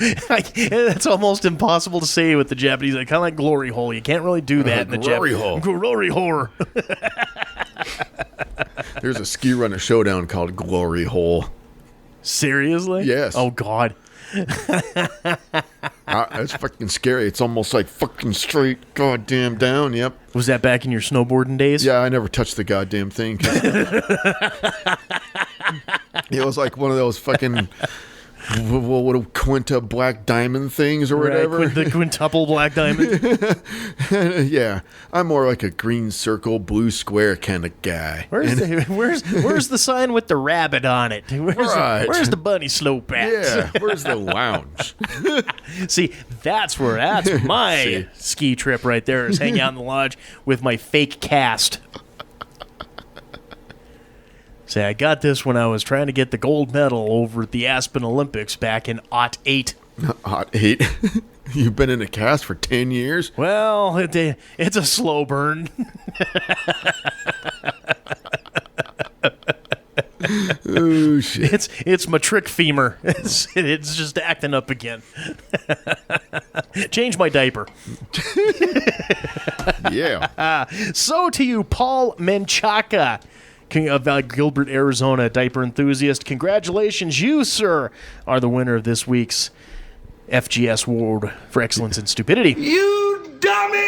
S4: That's almost impossible to say with the Japanese. Kind of like glory hole. You can't really do that in the Japanese.
S5: Glory hole.
S4: Glory hole.
S5: There's a ski runner showdown called Glory Hole.
S4: Seriously?
S5: Yes.
S4: Oh, God.
S5: It's fucking scary. It's almost like fucking straight goddamn down. Yep.
S4: Was that back in your snowboarding days?
S5: Yeah, I never touched the goddamn thing. It was like one of those fucking what Quinta black diamond things or whatever.
S4: Right, the quintuple black diamond.
S5: Yeah, I'm more like a green circle, blue square kind of guy.
S4: Where's the sign with the rabbit on it? Where's the bunny slope at?
S5: Yeah, where's the lounge?
S4: See, that's my ski trip right there, is hanging out in the lodge with my fake cast. Say, I got this when I was trying to get the gold medal over at the Aspen Olympics back in '08.
S5: '08? You've been in a cast for 10 years?
S4: Well, it's a slow burn.
S5: Oh shit!
S4: It's my trick femur. It's just acting up again. Change my diaper.
S5: Yeah.
S4: So to you, Paul Menchaca, of Gilbert, Arizona, diaper enthusiast. Congratulations, you, sir, are the winner of this week's FGS Award for Excellence in Stupidity.
S2: You dummy!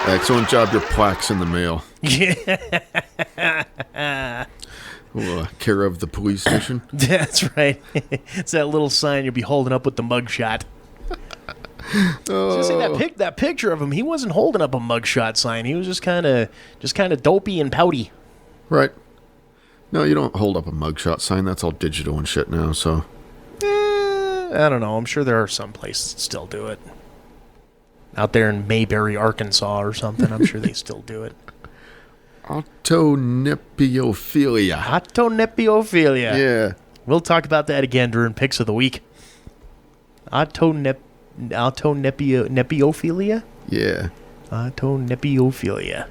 S5: Excellent job. Your plaque's in the mail.
S4: Yeah.
S5: Care of the police station.
S4: That's right. It's that little sign you'll be holding up with the mugshot. That picture of him, he wasn't holding up a mugshot sign. He was just kind of dopey and pouty.
S5: Right. No, you don't hold up a mugshot sign. That's all digital and shit now. So.
S4: I don't know. I'm sure there are some places that still do it. Out there in Mayberry, Arkansas or something. I'm sure they still do it.
S5: Autonepiophelia.
S4: Autonepiophelia.
S5: Yeah.
S4: We'll talk about that again during Picks of the Week. Autonepiophelia?
S5: Yeah.
S4: Autonepiophelia.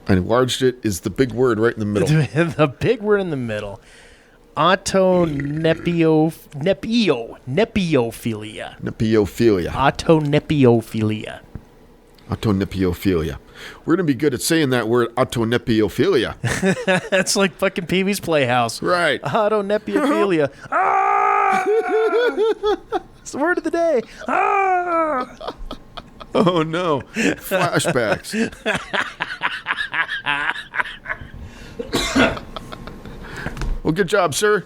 S5: I enlarged it is the big word right in the middle.
S4: The big word in the middle. Nepiophilia.
S5: Nepiophilia.
S4: Autonepiophilia.
S5: Autonepiophilia. We're going to be good at saying that word, autonepiophilia.
S4: That's like fucking Pee-wee's Playhouse.
S5: Right.
S4: Autonepiophilia. Ah! It's the word of the day. Ah!
S5: Oh, no. Flashbacks. Well, good job, sir.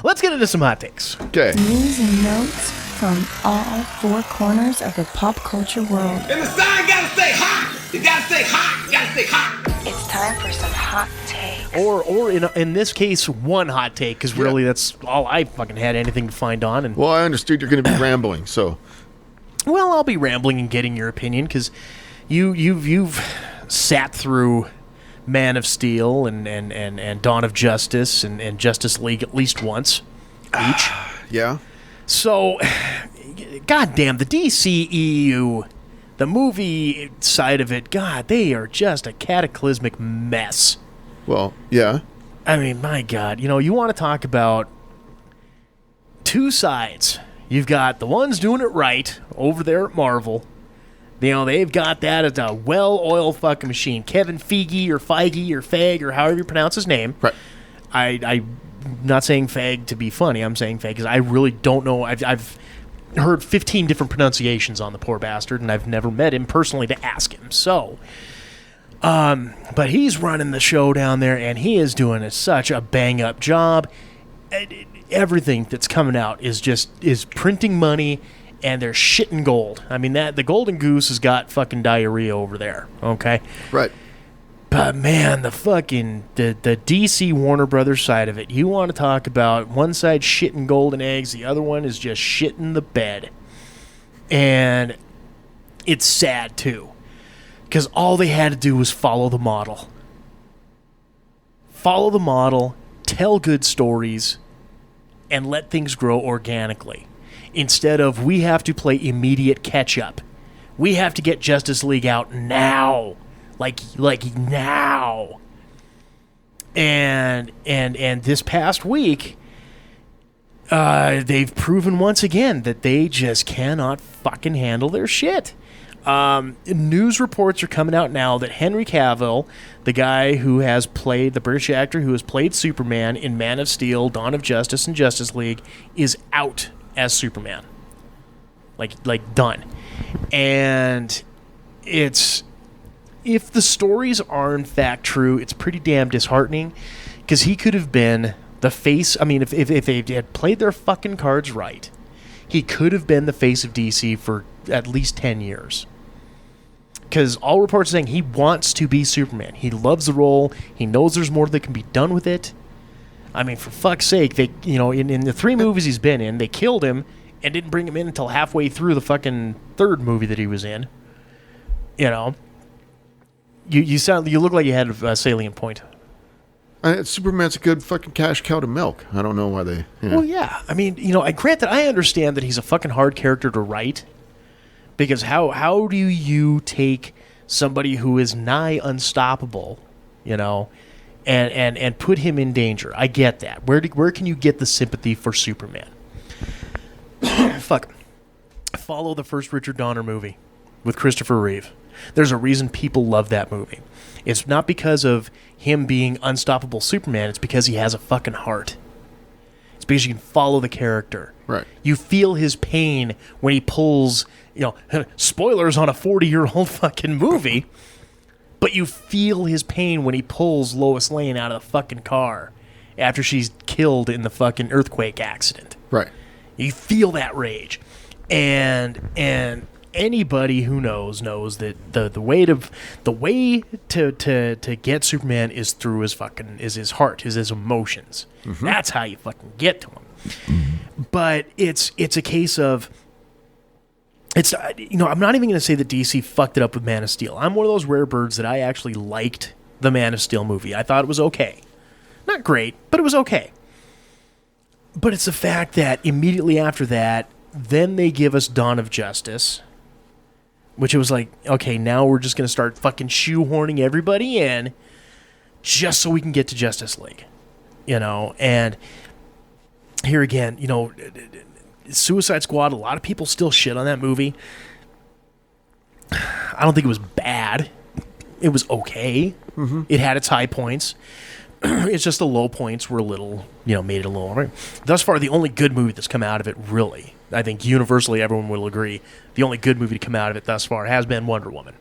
S4: Let's get into some hot takes.
S5: Okay.
S3: News and notes from all four corners of the pop culture world.
S2: And the sign gotta stay hot! You gotta stay hot! You gotta stay hot!
S3: It's time for some hot takes.
S4: Or in this case, one hot take, because really that's all I fucking had anything to find on. And
S5: Well, I understood you're going to be rambling, so.
S4: well, I'll be rambling and getting your opinion, because you've sat through Man of Steel and Dawn of Justice and Justice League at least once each.
S5: Yeah.
S4: So, goddamn, the DCEU, the movie side of it, God, they are just a cataclysmic mess.
S5: Well, yeah.
S4: I mean, my God, you want to talk about two sides. You've got the ones doing it right over there at Marvel. They've got that as a well-oiled fucking machine. Kevin Feige or Fag or however you pronounce his name.
S5: Right.
S4: I'm not saying Fag to be funny. I'm saying Fag because I really don't know. I've heard 15 different pronunciations on the poor bastard, and I've never met him personally to ask him. So, but he's running the show down there, and he is doing such a bang-up job. Everything that's coming out is printing money, and they're shitting gold. I mean, the golden goose has got fucking diarrhea over there, okay?
S5: Right.
S4: But, man, the DC Warner Brothers side of it, you want to talk about one side shitting golden eggs, the other one is just shitting the bed. And it's sad, too, because all they had to do was follow the model. Follow the model, tell good stories, and let things grow organically. Instead of, we have to play immediate catch-up. We have to get Justice League out now. Like now. And this past week, they've proven once again that they just cannot fucking handle their shit. News reports are coming out now that Henry Cavill, the guy who has played, the British actor who has played Superman in Man of Steel, Dawn of Justice, and Justice League, is out as Superman. Like done. And it's, if the stories are in fact true, it's pretty damn disheartening, because he could have been the face. I mean, if they had played their fucking cards right, he could have been the face of DC for at least 10 years. Because all reports are saying he wants to be Superman. He loves the role. He knows there's more that can be done with it. I mean, for fuck's sake, they, in the 3 movies he's been in, they killed him and didn't bring him in until halfway through the fucking 3rd movie that he was in. You look like you had a salient point.
S5: Superman's a good fucking cash cow to milk. I don't know why they. Yeah.
S4: Well, yeah. I mean, I grant that I understand that he's a fucking hard character to write, because how do you take somebody who is nigh unstoppable you know, and put him in danger. I get that. Where can you get the sympathy for Superman? Fuck. Follow the first Richard Donner movie with Christopher Reeve. There's a reason people love that movie. It's not because of him being unstoppable Superman. It's because he has a fucking heart. It's because you can follow the character.
S5: Right.
S4: You feel his pain when he pulls, spoilers on a 40-year-old fucking movie, but you feel his pain when he pulls Lois Lane out of the fucking car after she's killed in the fucking earthquake accident.
S5: Right.
S4: You feel that rage. And anybody who knows that the way to get Superman is through his heart, his emotions. Mm-hmm. That's how you fucking get to him. But it's a case of I'm not even going to say that DC fucked it up with Man of Steel. I'm one of those rare birds that I actually liked the Man of Steel movie. I thought it was okay. Not great, but it was okay. But it's the fact that immediately after that, then they give us Dawn of Justice, which it was like, okay, now we're just going to start fucking shoehorning everybody in just so we can get to Justice League. And here again, Suicide Squad, a lot of people still shit on that movie. I don't think it was bad. It was okay. Mm-hmm. It had its high points. It's just the low points were a little, made it a little... Right? Thus far, the only good movie that's come out of it, really, I think universally everyone will agree, the only good movie to come out of it thus far has been Wonder Woman.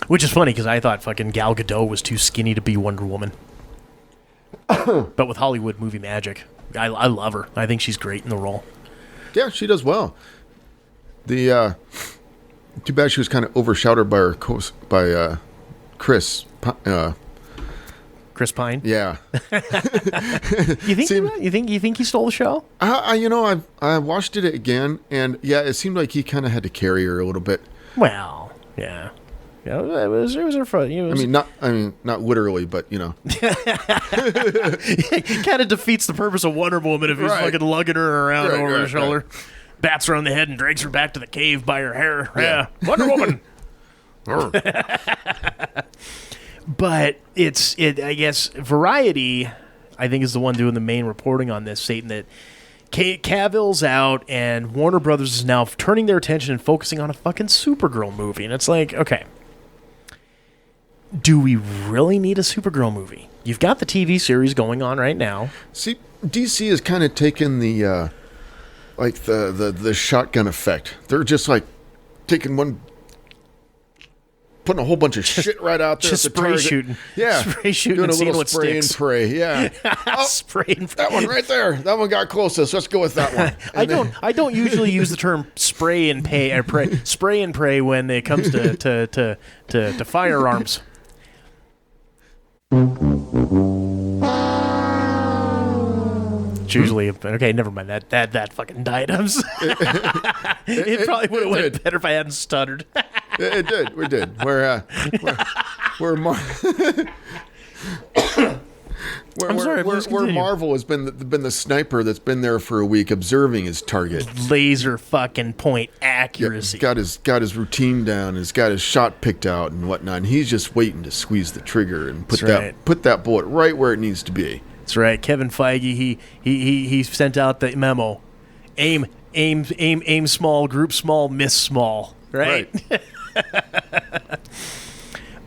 S4: Which is funny, because I thought fucking Gal Gadot was too skinny to be Wonder Woman. But with Hollywood movie magic, I love her. I think she's great in the role.
S5: Yeah, she does well. Too bad she was kind of overshadowed by by Chris Pine. Yeah.
S4: You think he stole the show?
S5: I watched it again, and yeah, it seemed like he kind of had to carry her a little bit.
S4: Well, yeah. Yeah, it was her fun.
S5: Not literally, but
S4: It kind of defeats the purpose of Wonder Woman if he's fucking lugging her around over his shoulder, bats her on the head and drags her back to the cave by her hair. Yeah, Wonder Woman. But I guess Variety, I think, is the one doing the main reporting on this, stating that Cavill's out and Warner Brothers is now turning their attention and focusing on a fucking Supergirl movie. And it's like, okay, do we really need a Supergirl movie? You've got the TV series going on right now.
S5: See, DC has kind of taken the the shotgun effect. They're just like taking putting a whole bunch of shit right out there.
S4: Just spray shooting.
S5: Yeah.
S4: Spray shooting
S5: doing
S4: and
S5: a little
S4: seeing what
S5: spray
S4: sticks.
S5: And pray. Yeah.
S4: Spray and pray.
S5: That one right there. That one got closest. Let's go with that one.
S4: I don't usually use the term spray and pray when it comes to firearms. It's usually okay. Never mind that fucking diadems. It probably would have went better if I hadn't stuttered.
S5: It did. We did. Where Marvel has been the sniper that's been there for a week observing his target.
S4: Laser fucking point accuracy.
S5: Yeah, got his routine down. He's got his shot picked out and whatnot. And he's just waiting to squeeze the trigger and put that bullet right where it needs to be.
S4: That's right. Kevin Feige, he sent out the memo. Aim small, group small, miss small. Right.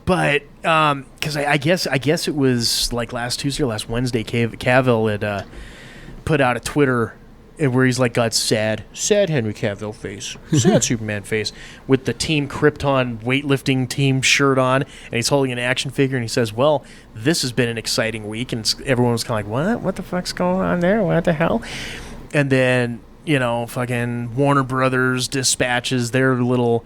S4: But because I guess it was like last Tuesday or last Wednesday, Cavill had put out a Twitter where he's like got sad Henry Cavill face, sad Superman face, with the Team Krypton weightlifting team shirt on, and he's holding an action figure, and he says, "Well, this has been an exciting week," and everyone was kind of like, "What the fuck's going on there? What the hell?" And then fucking Warner Brothers dispatches their little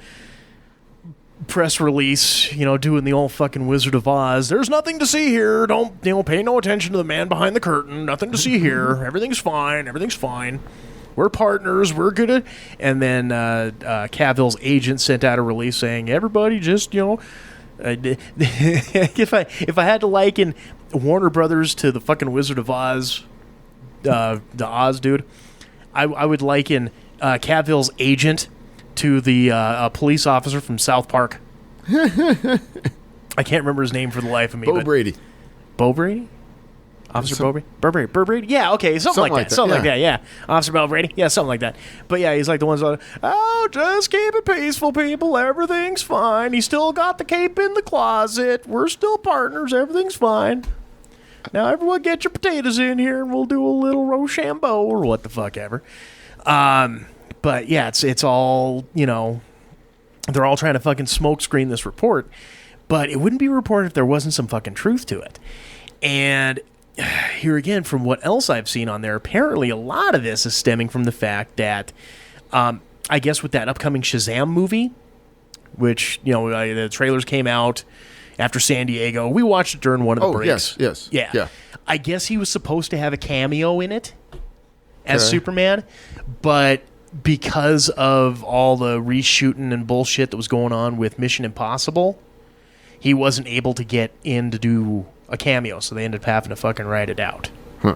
S4: press release, doing the old fucking Wizard of Oz. There's nothing to see here. Don't, pay no attention to the man behind the curtain. Nothing to see here. Everything's fine. We're partners. We're good at... And then Cavill's agent sent out a release saying, everybody just, if I had to liken Warner Brothers to the fucking Wizard of Oz, the Oz dude, I would liken Cavill's agent to the police officer from South Park. I can't remember his name for the life of me.
S5: Bo Brady.
S4: Bo Brady? Officer Bo Brady? Bo Brady? Yeah, okay, something like that. Something like that, yeah. Officer Bo Brady? Yeah, something like that. But yeah, he's like the ones like, oh, just keep it peaceful, people. Everything's fine. He still got the cape in the closet. We're still partners. Everything's fine. Now, everyone get your potatoes in here, and we'll do a little Rochambeau or what the fuck ever. But yeah, it's all, you know, they're all trying to fucking smokescreen this report. But it wouldn't be a report if there wasn't some fucking truth to it. And here again, from what else I've seen on there, apparently a lot of this is stemming from the fact that, I guess with that upcoming Shazam movie, which, you know, the trailers came out after San Diego. We watched it during one of the breaks.
S5: Yes.
S4: Yeah. I guess he was supposed to have a cameo in it as Superman, but because of all the reshooting and bullshit that was going on with Mission Impossible, he wasn't able to get in to do a cameo, so they ended up having to fucking write it out.
S5: Huh.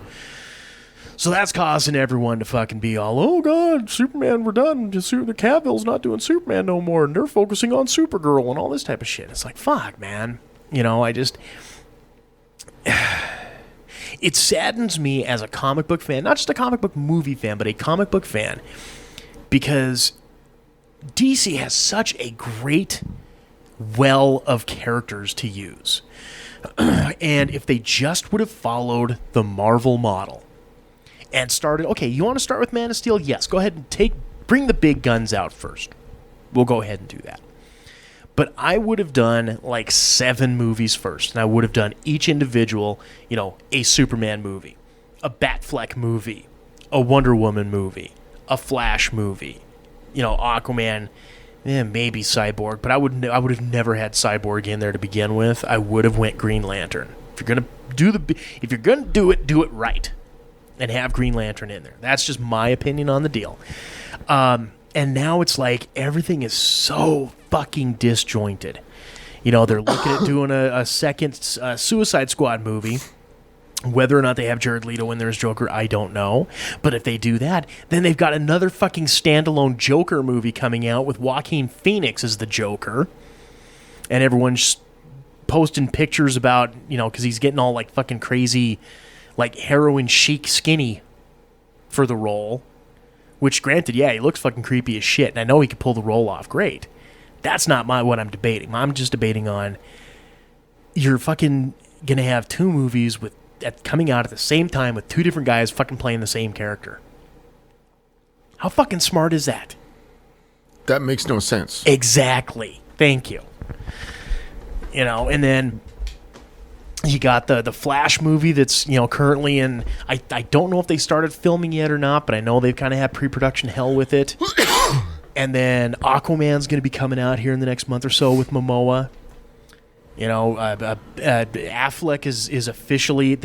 S4: So that's causing everyone to fucking be all, oh god, Superman, we're done. Just the Cavill's not doing Superman no more, and they're focusing on Supergirl and all this type of shit. It's like, fuck, man. You know, I just... It saddens me as a comic book fan, not just a comic book movie fan, but a comic book fan, because DC has such a great well of characters to use. And if they just would have followed the Marvel model and started, okay, you want to start with Man of Steel? Yes, go ahead and bring the big guns out first. We'll go ahead and do that. But I would have done like 7 movies first, and I would have done each individual, you know, a Superman movie, a Batfleck movie, a Wonder Woman movie, a Flash movie, you know, Aquaman, maybe Cyborg, but I would have never had Cyborg in there to begin with. I would have went Green Lantern. If you're gonna do it right, and have Green Lantern in there. That's just my opinion on the deal. And now it's like everything is so fucking disjointed. You know, they're looking at doing a second Suicide Squad movie. Whether or not they have Jared Leto in there as Joker, I don't know. But if they do that, then they've got another fucking standalone Joker movie coming out with Joaquin Phoenix as the Joker. And everyone's posting pictures about, you know, because he's getting all like fucking crazy, like heroin chic skinny for the role. Which, granted, yeah, he looks fucking creepy as shit. And I know he could pull the role off great. That's not what I'm debating. I'm just debating on, you're fucking going to have 2 movies coming out at the same time with 2 different guys fucking playing the same character. How fucking smart is that?
S5: That makes no sense.
S4: Exactly. Thank you. You know, and then you got the Flash movie that's, you know, currently in... I don't know if they started filming yet or not, but I know they've kind of had pre-production hell with it. And then Aquaman's going to be coming out here in the next month or so with Momoa. You know, Affleck is officially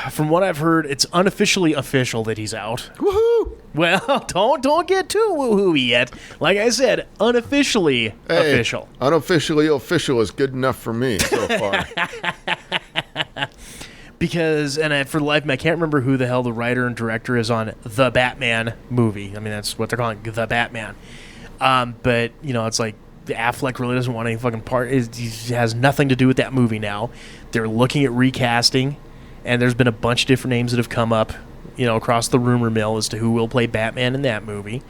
S4: from what I've heard, it's unofficially official that he's out.
S5: Woohoo!
S4: Well, don't get too woohoo yet. Like I said, unofficially official.
S5: Unofficially official is good enough for me so far.
S4: Because, for the life of me, I can't remember who the hell the writer and director is on the Batman movie. I mean, that's what they're calling the Batman. But, you know, it's like, Affleck really doesn't want any fucking part. He has nothing to do with that movie now. They're looking at recasting, and there's been a bunch of different names that have come up, you know, across the rumor mill as to who will play Batman in that movie.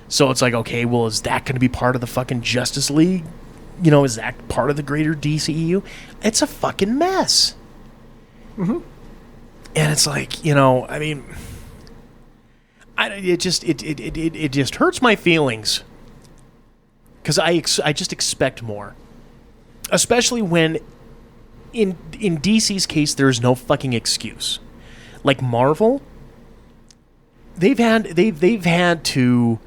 S4: So it's like, okay, well, is that going to be part of the fucking Justice League? You know, is that part of the greater DCEU? It's a fucking mess. Mm-hmm. And it's like, you know, I mean, it just hurts my feelings. Because I just expect more. Especially when, in DC's case, there is no fucking excuse. Like Marvel, they've had to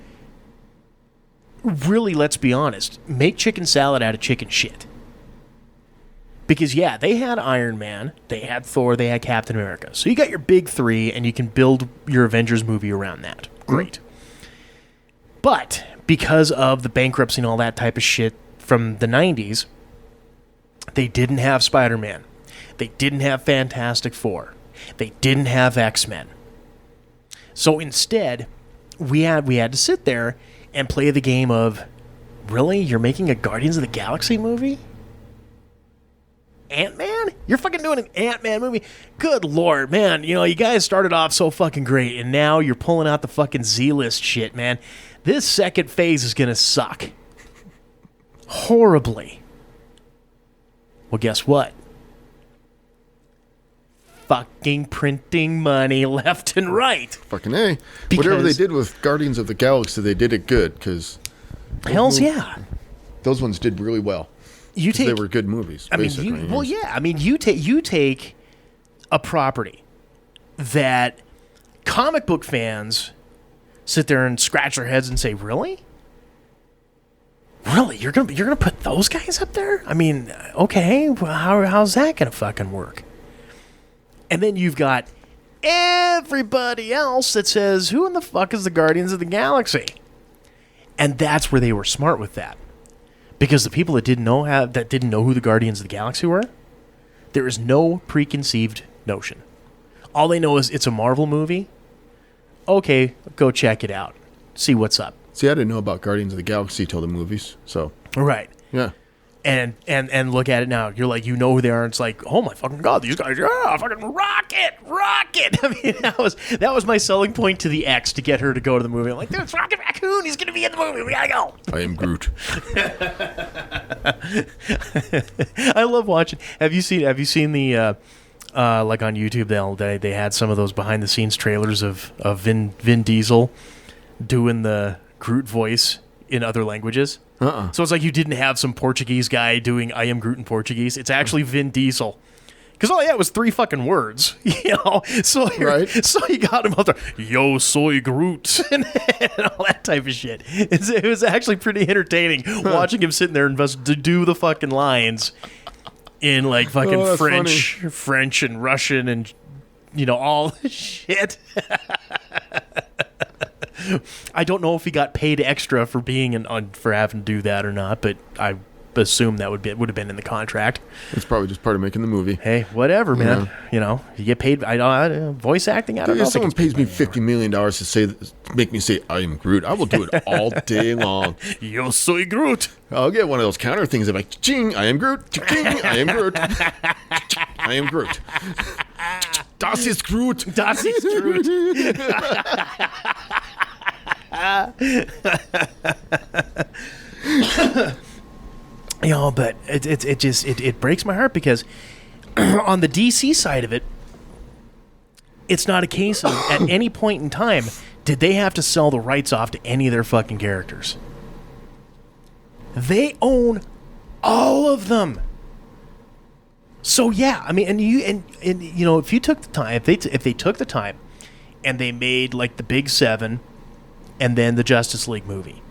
S4: really, let's be honest, make chicken salad out of chicken shit. Because, yeah, they had Iron Man, they had Thor, they had Captain America. So you got your big 3, and you can build your Avengers movie around that. Great. But because of the bankruptcy and all that type of shit from the 90s, they didn't have Spider-Man. They didn't have Fantastic Four. They didn't have X-Men. So instead, we had to sit there and play the game of, Really? You're making a Guardians of the Galaxy movie? Ant-Man? You're fucking doing an Ant-Man movie? Good lord, man. You know, you guys started off so fucking great, and now you're pulling out the fucking Z-list shit, man. This second phase is gonna suck. Horribly. Well, guess what? Fucking printing money left and right.
S5: Fucking A. Whatever they did with Guardians of the Galaxy, they did it good, because...
S4: Hells yeah.
S5: Those ones did really well. They were good movies, basically.
S4: You take a property that comic book fans sit there and scratch their heads and say, really? Really? You're gonna put those guys up there? I mean, okay, well, how's that gonna fucking work? And then you've got everybody else that says, who in the fuck is the Guardians of the Galaxy? And that's where they were smart with that. Because the people that didn't know who the Guardians of the Galaxy were, there is no preconceived notion. All they know is it's a Marvel movie. Okay, go check it out. See what's up.
S5: See, I didn't know about Guardians of the Galaxy till the movies, so...
S4: Right.
S5: Yeah.
S4: And look at it now. You're like, you know who they are. And it's like, oh my fucking God, these guys, yeah, fucking rocket. I mean, that was my selling point to the ex to get her to go to the movie. I'm like, there's Rocket Raccoon. He's going to be in the movie. We got to go.
S5: I am Groot.
S4: I love watching. Have you seen the, like on YouTube, they had some of those behind the scenes trailers of Vin Diesel doing the Groot voice in other languages? So it's like you didn't have some Portuguese guy doing I am Groot in Portuguese. It's actually Vin Diesel. Because all he had was 3 fucking words, you know? So you got him out there, yo soy Groot, and all that type of shit. It was actually pretty entertaining watching him sitting there and do the fucking lines in like fucking French and Russian and, you know, all this shit. I don't know if he got paid extra for for having to do that or not, but I assume that would have been in the contract.
S5: It's probably just part of making the movie.
S4: Hey, whatever, man. You know, you get paid. Voice acting. I don't know.
S5: If someone pays me $50 million to make me say I am Groot, I will do it all day long.
S4: Yo soy Groot.
S5: I'll get one of those counter things. I'm like, ching, I am Groot. Ching, I am Groot. I am Groot. Das ist Groot.
S4: Das ist Groot. You know, but it breaks my heart because on the DC side of it, it's not a case of at any point in time did they have to sell the rights off to any of their fucking characters. They own all of them. So yeah, I mean, and you know, if you took the time, if they took the time, and they made like the Big 7, and then the Justice League movie,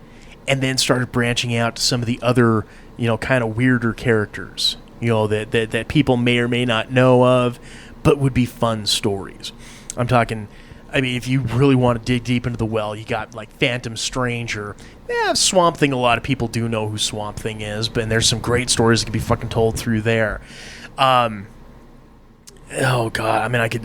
S4: and then started branching out to some of the other, you know, kind of weirder characters, you know, that people may or may not know of, but would be fun stories. I'm talking, I mean, if you really want to dig deep into the well, you got like Phantom Stranger. Swamp Thing, a lot of people do know who Swamp Thing is, but there's some great stories that can be fucking told through there. Oh God, I mean, I could...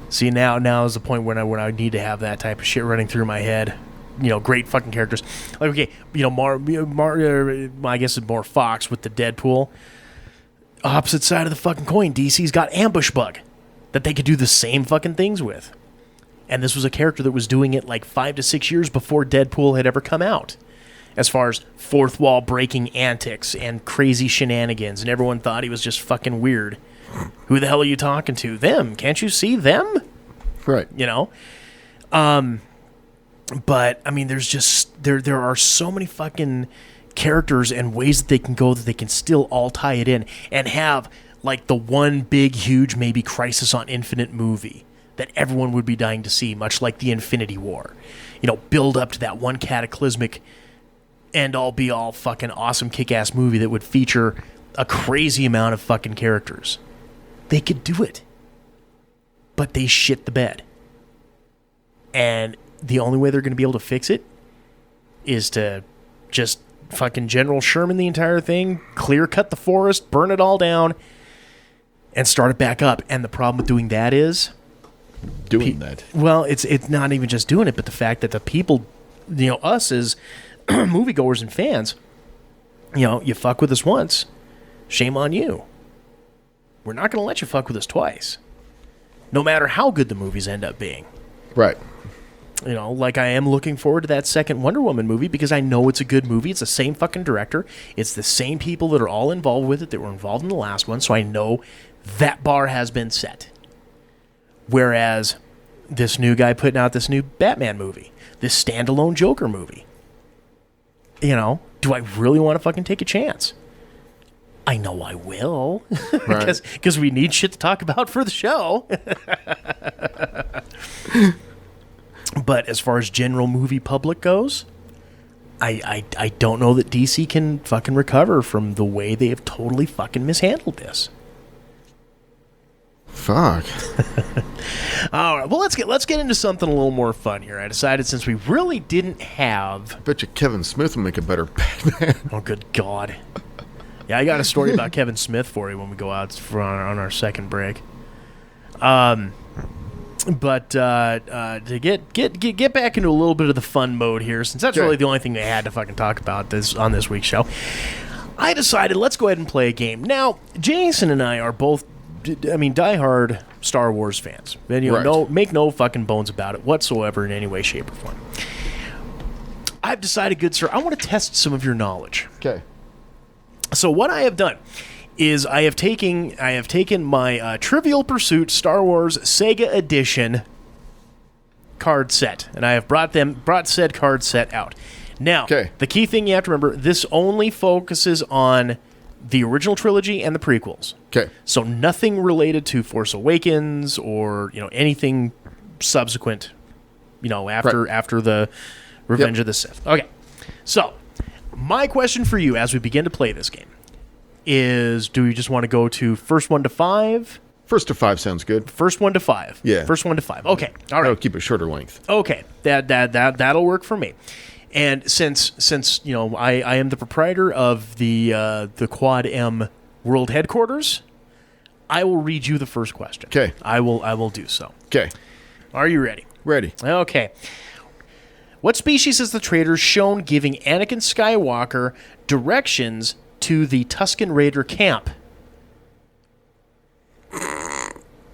S4: See, now is the point when I need to have that type of shit running through my head. You know, great fucking characters. Like, okay, you know, I guess it's more Fox with the Deadpool. Opposite side of the fucking coin, DC's got Ambush Bug that they could do the same fucking things with. And this was a character that was doing it like 5 to 6 years before Deadpool had ever come out. As far as fourth wall breaking antics and crazy shenanigans, and everyone thought he was just fucking weird. Who the hell are you talking to? Them. Can't you see them?
S5: Right.
S4: You know? But, I mean, there's just... There are so many fucking characters and ways that they can go that they can still all tie it in and have, like, the one big, huge, maybe Crisis on Infinite movie that everyone would be dying to see, much like the Infinity War. You know, build up to that one cataclysmic end-all, be-all fucking awesome kick-ass movie that would feature a crazy amount of fucking characters. They could do it. But they shit the bed. And the only way they're going to be able to fix it is to just fucking General Sherman the entire thing, clear-cut the forest, burn it all down, and start it back up. And the problem with doing that is...
S5: Doing that.
S4: Well, it's not even just doing it, but the fact that the people us as moviegoers and fans, you fuck with us once, shame on you. We're not going to let you fuck with us twice, no matter how good the movies end up being.
S5: Right.
S4: Like I am looking forward to that second Wonder Woman movie because I know it's a good movie. It's the same fucking director. It's the same people that are all involved with it that were involved in the last one, so I know that bar has been set. Whereas this new guy putting out this new Batman movie, this standalone Joker movie, do I really want to fucking take a chance? I know I will, because we need shit to talk about for the show. But as far as general movie public goes, I don't know that DC can fucking recover from the way they have totally fucking mishandled this.
S5: Fuck.
S4: All right, well, let's get into something a little more fun here. I decided since we really didn't have...
S5: I bet you Kevin Smith will make a better Batman.
S4: Oh, good God. Yeah, I got a story about Kevin Smith for you when we go out on our second break. But to get back into a little bit of the fun mode here, since that's really the only thing they had to fucking talk about on this week's show, I decided let's go ahead and play a game. Now, Jason and I are both, diehard Star Wars fans. And, make no fucking bones about it whatsoever in any way, shape, or form. I've decided, good sir, I want to test some of your knowledge.
S5: Okay.
S4: So what I have done is I have taken my Trivial Pursuit Star Wars Sega Edition card set, and I have brought said card set out. Now, the key thing you have to remember, this only focuses on the original trilogy and the prequels.
S5: Okay.
S4: So nothing related to Force Awakens or anything subsequent, after the Revenge of the Sith. Okay. So, my question for you as we begin to play this game is, do we just want to go to first one to 5?
S5: First to 5 sounds good.
S4: First one to 5.
S5: Yeah.
S4: First one to 5. Okay. All right.
S5: I'll keep it shorter length.
S4: Okay. That'll work for me. And since I am the proprietor of the Quad M World Headquarters, I will read you the first question.
S5: Okay.
S4: I will do so.
S5: Okay.
S4: Are you ready?
S5: Ready.
S4: Okay. What species is the traitor shown giving Anakin Skywalker directions to the Tusken Raider camp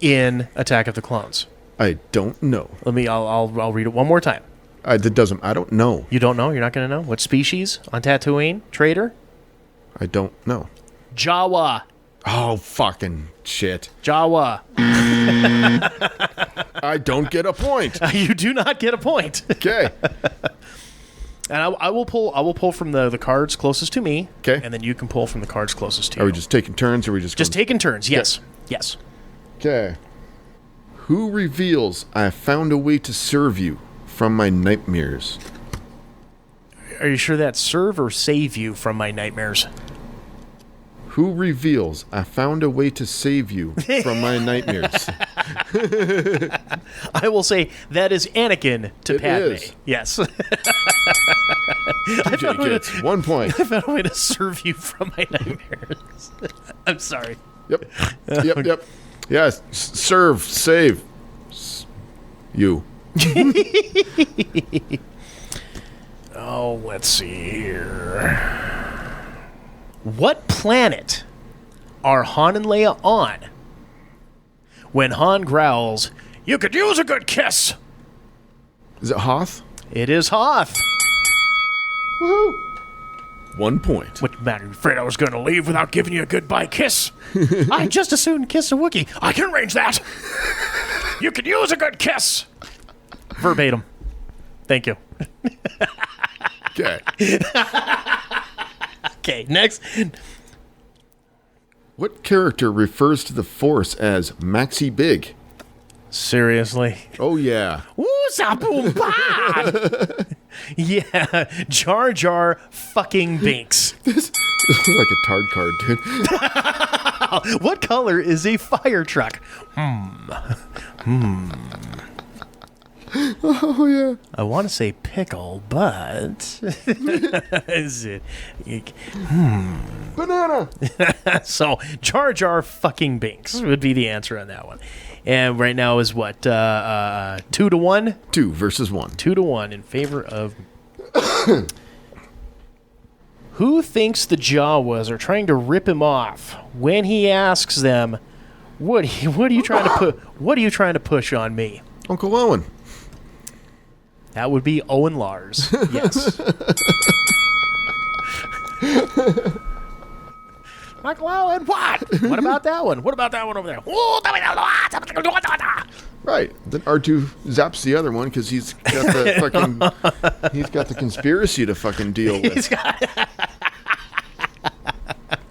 S4: in Attack of the Clones?
S5: I don't know.
S4: I'll read it one more time.
S5: I don't know.
S4: You don't know? You're not going to know? What species on Tatooine? Traitor?
S5: I don't know.
S4: Jawa.
S5: Oh, fucking shit.
S4: Jawa.
S5: I don't get a point.
S4: You do not get a point.
S5: Okay.
S4: And I will pull from the cards closest to me.
S5: Okay.
S4: And then you can pull from the cards closest to you.
S5: Are we just taking turns, or are we just
S4: taking turns? Yes. Yes.
S5: Okay. Who reveals I have found a way to serve you from my nightmares?
S4: Are you sure that's serve or save you from my nightmares?
S5: Who reveals I found a way to save you from my nightmares?
S4: I will say that is Anakin to Padme.
S5: Is.
S4: Yes.
S5: DJ gets 1 point.
S4: I found a way to serve you from my nightmares. I'm sorry.
S5: Yep. Yes. Serve. Save. You.
S4: Oh, let's see here. What planet are Han and Leia on when Han growls, "You could use a good kiss"?
S5: Is it Hoth?
S4: It is Hoth.
S5: Woohoo! 1 point.
S4: What's the matter? You afraid I was going to leave without giving you a goodbye kiss? I'd just as soon kiss a Wookiee. I can arrange that. You could use a good kiss. Verbatim. Thank you.
S5: Okay.
S4: Okay, next.
S5: What character refers to the Force as Maxi Big?
S4: Seriously?
S5: Oh, yeah.
S4: Yeah, Jar Jar fucking Binks.
S5: This is like a tard card, dude.
S4: What color is a fire truck?
S5: Oh, yeah.
S4: I want to say pickle, but is it?
S5: Banana.
S4: So Jar Jar fucking Binks would be the answer on that one. And right now is what? 2-1?
S5: 2 versus 1.
S4: 2-1 in favor of Who thinks the Jawas are trying to rip him off when he asks them, what are you trying to push on me?
S5: Uncle Owen.
S4: That would be Owen Lars. Yes. Michael Owen, what? What about that one? What about that one over there?
S5: Right. Then R2 zaps the other one because he's got the fucking he's got the conspiracy to fucking deal with.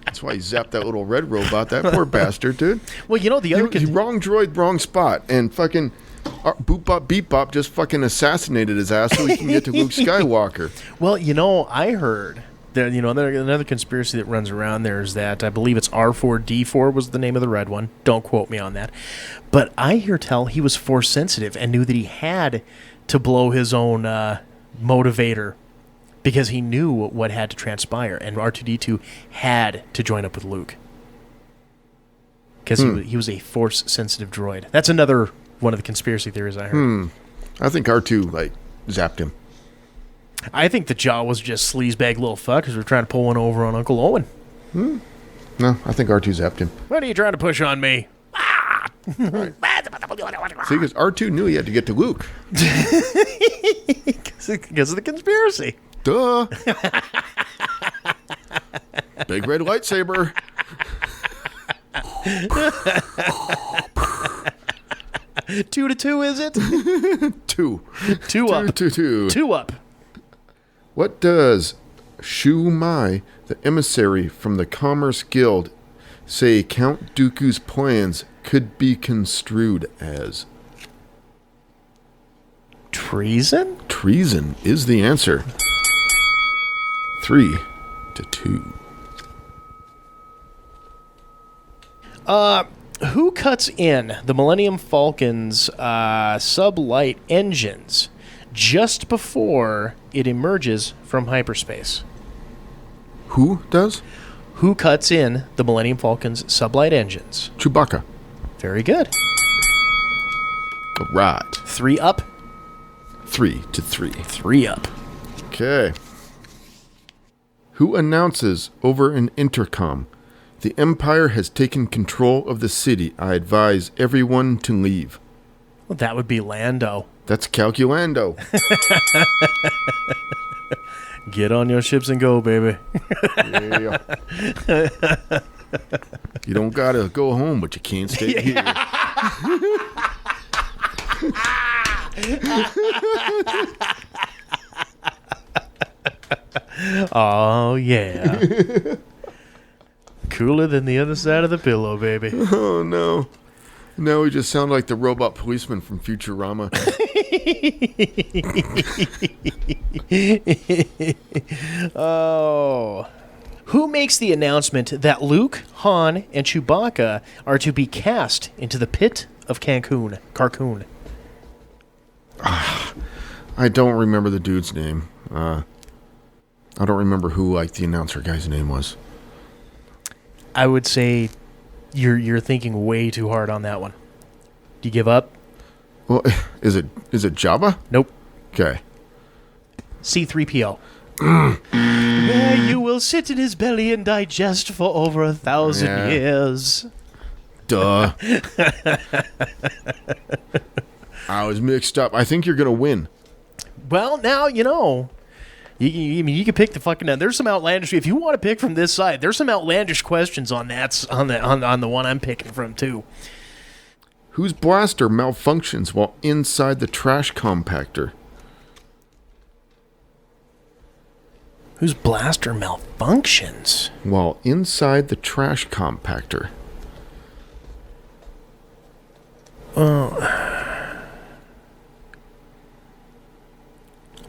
S5: That's why he zapped that little red robot. That poor bastard, dude.
S4: Well, you know the other
S5: he wrong droid, wrong spot, and fucking Boop Bop Beep Bop just fucking assassinated his ass so he can get to Luke Skywalker.
S4: Well, you know, I heard there. You know, another conspiracy that runs around there is that I believe it's R4D4 was the name of the red one. Don't quote me on that, but I hear tell he was force sensitive and knew that he had to blow his own motivator because he knew what had to transpire, and R2D2 had to join up with Luke because he was a force sensitive droid. That's another one of the conspiracy theories I heard.
S5: I think R2 zapped him.
S4: I think the Jaw was just sleazebag little fuckers were trying to pull one over on Uncle Owen.
S5: No, I think R2 zapped him.
S4: What are you trying to push on me?
S5: Right. See, because R2 knew he had to get to Luke.
S4: Because of the conspiracy.
S5: Duh. Big red lightsaber.
S4: 2-2, is it?
S5: 2.
S4: 2 up.
S5: 2.
S4: 2 up.
S5: What does Shu Mai, the emissary from the Commerce Guild, say Count Dooku's plans could be construed as?
S4: Treason?
S5: Treason is the answer. 3-2.
S4: Who cuts in the Millennium Falcon's sublight engines just before it emerges from hyperspace?
S5: Who does?
S4: Who cuts in the Millennium Falcon's sublight engines?
S5: Chewbacca.
S4: Very good.
S5: Right.
S4: 3 up.
S5: 3-3.
S4: 3 up.
S5: Okay. Who announces over an intercom, "The Empire has taken control of the city. I advise everyone to leave"?
S4: Well, that would be Lando.
S5: That's Calculando.
S4: Get on your ships and go, baby.
S5: Yeah. You don't gotta go home, but you can't stay here.
S4: Oh, yeah. Cooler than the other side of the pillow, baby.
S5: Oh, no. Now we just sound like the robot policeman from Futurama.
S4: Oh. Who makes the announcement that Luke, Han, and Chewbacca are to be cast into the pit of Carcoon?
S5: I don't remember the dude's name. I don't remember who the announcer guy's name was.
S4: I would say you're thinking way too hard on that one. Do you give up?
S5: Well, is it Jabba?
S4: Nope.
S5: Okay.
S4: C-3PO. Where you will sit in his belly and digest for over 1,000 years.
S5: Duh. I was mixed up. I think you're gonna win.
S4: Well, now you know. You can pick the fucking. There's some outlandish. If you want to pick from this side, there's some outlandish questions on that on the one I'm picking from too.
S5: Whose blaster malfunctions while inside the trash compactor?
S4: Whose blaster malfunctions?
S5: While inside the trash compactor.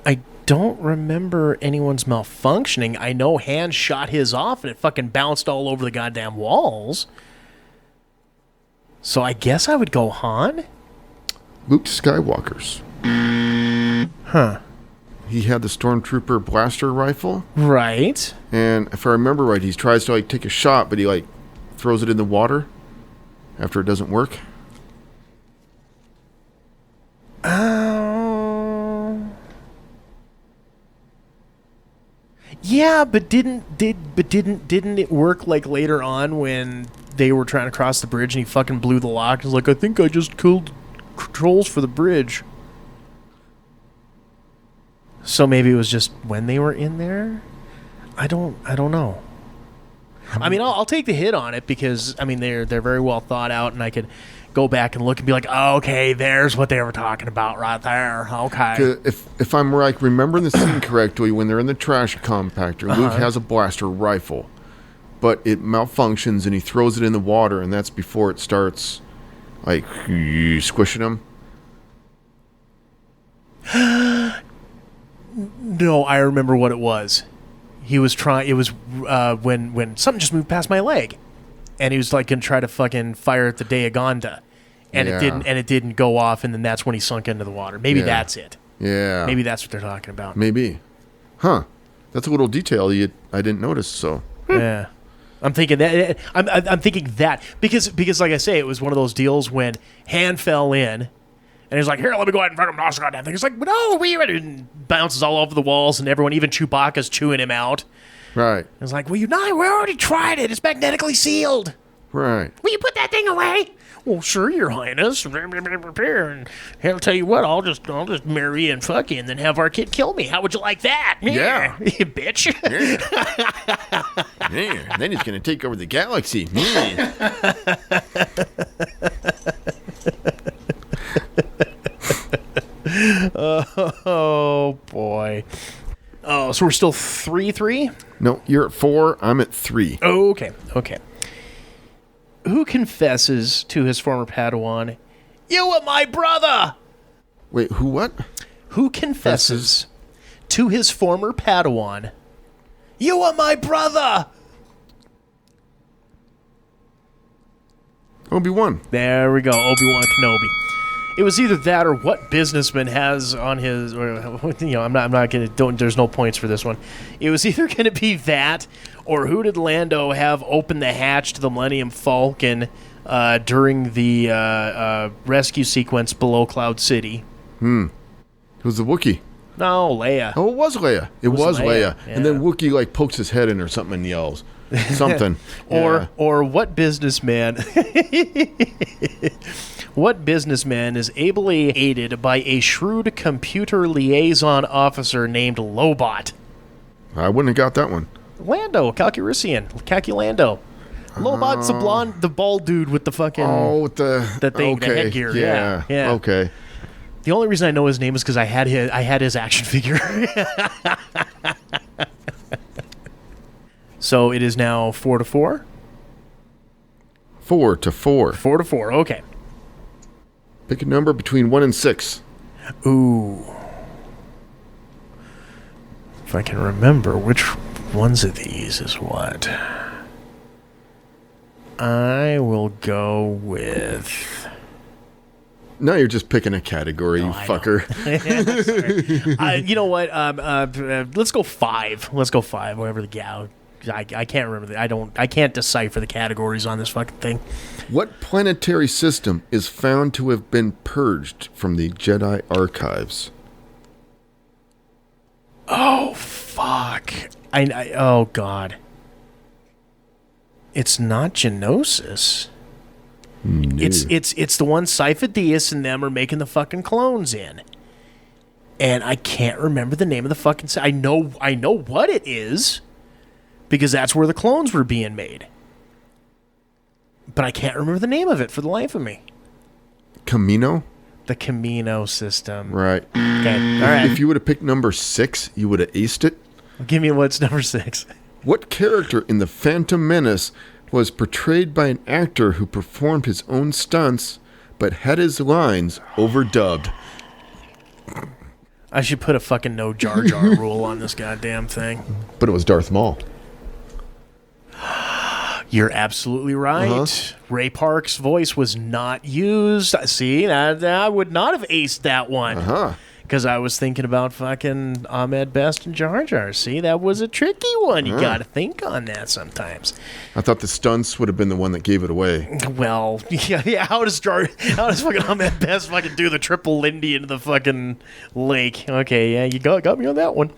S4: I don't remember anyone's malfunctioning. I know Han shot his off and it fucking bounced all over the goddamn walls. So I guess I would go Han.
S5: Luke Skywalker's.
S4: Huh.
S5: He had the Stormtrooper blaster rifle.
S4: Right.
S5: And if I remember right, he tries to take a shot, but he throws it in the water after it doesn't work.
S4: Yeah, but didn't it work like later on when they were trying to cross the bridge and he fucking blew the lock? He's like, I think I just killed controls for the bridge. So maybe it was just when they were in there? I don't know. I mean, I'll take the hit on it because I mean they're very well thought out, and I could go back and look and be like, oh, okay, there's what they were talking about right there. Okay.
S5: If I'm like remembering the scene correctly, when they're in the trash compactor, Luke has a blaster rifle, but it malfunctions and he throws it in the water, and that's before it starts like squishing him.
S4: No, I remember what it was. He was trying. It was when something just moved past my leg, and he was like gonna try to fucking fire at the Dagonda, and it didn't go off, and then that's when he sunk into the water. Maybe that's it.
S5: Yeah.
S4: Maybe that's what they're talking about.
S5: Maybe. Huh. That's a little detail I didn't notice. So.
S4: Yeah. I'm thinking that. I'm thinking that because like I say, it was one of those deals when Han fell in. And he's like, here, let me go ahead and fucking toss the goddamn thing. He's like, no, and bounces all over the walls, and everyone, even Chewbacca's chewing him out.
S5: Right.
S4: He's like, well, we already tried it. It's magnetically sealed.
S5: Right.
S4: Will you put that thing away? Well, sure, Your Highness. And I'll tell you what, I'll just marry and fuck you, and then have our kid kill me. How would you like that?
S5: Yeah.
S4: You bitch.
S5: Yeah. Yeah. Then he's gonna take over the galaxy.
S4: Oh boy. Oh, so we're still 3-3?
S5: No, you're at 4. I'm at 3.
S4: Oh, okay. Who confesses to his former Padawan, you were my brother?
S5: Wait, who what?
S4: Who confesses to his former Padawan, you were my brother?
S5: Obi-Wan.
S4: There we go, Obi-Wan Kenobi. It was either that or what businessman has on his, I'm not gonna, there's no points for this one. It was either gonna be that, or who did Lando have open the hatch to the Millennium Falcon during the rescue sequence below Cloud City?
S5: It was the Wookiee.
S4: No, Leia.
S5: Oh, it was Leia. It was Leia.
S4: Yeah.
S5: And then Wookiee like pokes his head in or something and yells. Something.
S4: Or what businessman what businessman is ably aided by a shrewd computer liaison officer named Lobot?
S5: I wouldn't have got that one.
S4: Lando Calculando. Lobot's the bald dude with the fucking
S5: with the
S4: thing, the headgear. Yeah.
S5: Okay.
S4: The only reason I know his name is because I had his action figure. So it is now 4-4?
S5: 4-4.
S4: 4-4, okay.
S5: Pick a number between 1 and 6.
S4: Ooh. If I can remember which ones of these is what. I will go with...
S5: Now you're just picking a category, you fucker.
S4: You know what? Let's go 5. Let's go 5, whatever the gal... I can't remember. I can't decipher the categories on this fucking thing.
S5: What planetary system is found to have been purged from the Jedi archives?
S4: Oh fuck! Oh god! It's not Geonosis.
S5: No.
S4: It's the one Sifo-Dyas and them are making the fucking clones in, and I can't remember the name of the fucking. I know what it is. Because that's where the clones were being made. But I can't remember the name of it for the life of me.
S5: Camino?
S4: The Camino system.
S5: Right.
S4: Okay. All right.
S5: If you would have picked number 6, you would have aced it.
S4: Give me what's number 6.
S5: What character in The Phantom Menace was portrayed by an actor who performed his own stunts but had his lines overdubbed?
S4: I should put a fucking no Jar Jar rule on this goddamn thing.
S5: But it was Darth Maul.
S4: You're absolutely right. Ray Park's voice was not used. See, I would not have aced that one. Because I was thinking about fucking Ahmed Best and Jar Jar. See, that was a tricky one. You got to think on that sometimes.
S5: I thought the stunts would have been the one that gave it away.
S4: Well, yeah. How does fucking Ahmed Best fucking do the triple Lindy into the fucking lake? Okay, yeah, you got me on that one.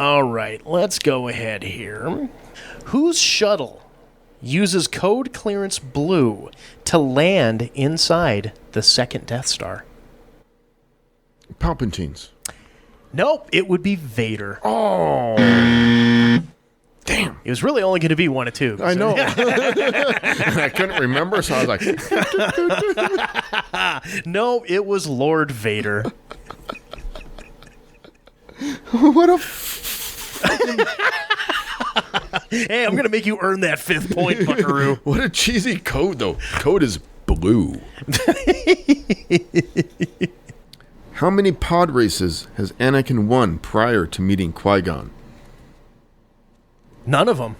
S4: All right, let's go ahead here. Whose shuttle uses code clearance blue to land inside the second Death Star?
S5: Palpatine's.
S4: Nope, it would be Vader.
S5: Oh. Damn.
S4: It was really only going to be one of two.
S5: I know. And I couldn't remember, so I was like...
S4: No, it was Lord Vader.
S5: What a...
S4: Hey, I'm going to make you earn that 5th point, buckaroo.
S5: What a cheesy code, though. Code is blue. How many pod races has Anakin won prior to meeting Qui-Gon?
S4: None of them.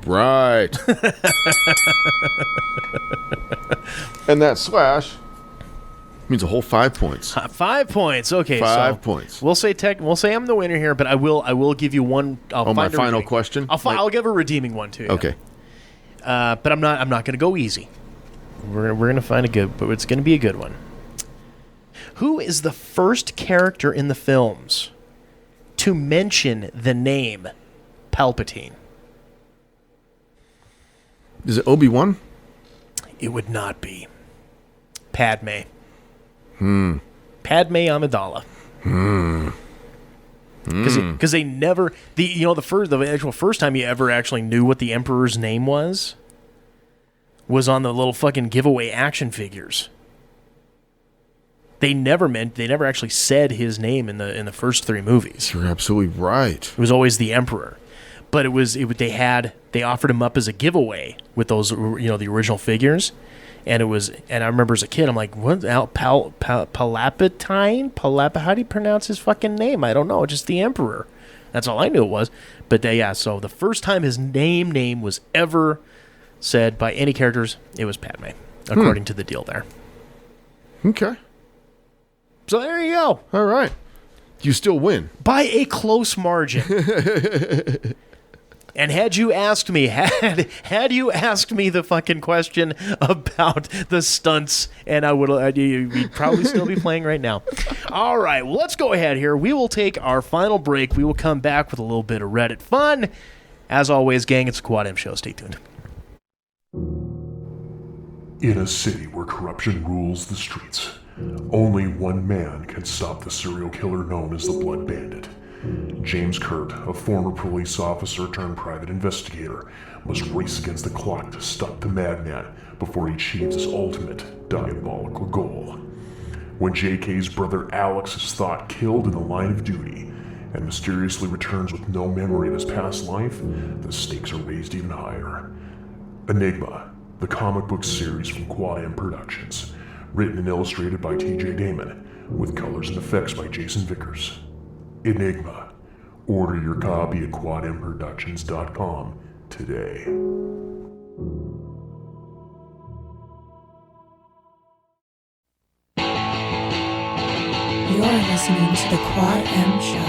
S5: Right. And that slash means a whole 5 points.
S4: 5 points. Okay,
S5: 5 points.
S4: We'll say I'm the winner here, but I will give you one.
S5: My final question.
S4: I'll give a redeeming one to you.
S5: Okay.
S4: But I'm not going to go easy. We're going to find a good, but it's going to be a good one. Who is the first character in the films to mention the name Palpatine?
S5: Is it Obi-Wan?
S4: It would not be. Padme. Padme Amidala. Because they never the actual first time you ever actually knew what the Emperor's name was on the little fucking giveaway action figures. They never actually said his name in the first 3 movies.
S5: You're absolutely right.
S4: It was always the Emperor. But they offered him up as a giveaway with those, the original figures. And I remember as a kid, I'm like, what? Palpatine? How do you pronounce his fucking name? I don't know. Just the Emperor. That's all I knew it was. But so the first time his name was ever said by any characters, it was Padme, according to the deal there.
S5: Okay.
S4: So there you go.
S5: All right. You still win.
S4: By a close margin. And had you asked me the fucking question about the stunts, and we'd probably still be playing right now. All right, well, let's go ahead here. We will take our final break. We will come back with a little bit of Reddit fun. As always, gang, it's the Quad M Show. Stay tuned.
S9: In a city where corruption rules the streets, only one man can stop the serial killer known as the Blood Bandit. James Kurt, a former police officer turned private investigator, must race against the clock to stop the madman before he achieves his ultimate diabolical goal. When JK's brother Alex is thought killed in the line of duty and mysteriously returns with no memory of his past life, the stakes are raised even higher. Enigma, the comic book series from Quad M Productions, written and illustrated by TJ Damon, with colors and effects by Jason Vickers. Enigma. Order your copy at quadmproductions.com today.
S3: You're listening to the Quad M Show.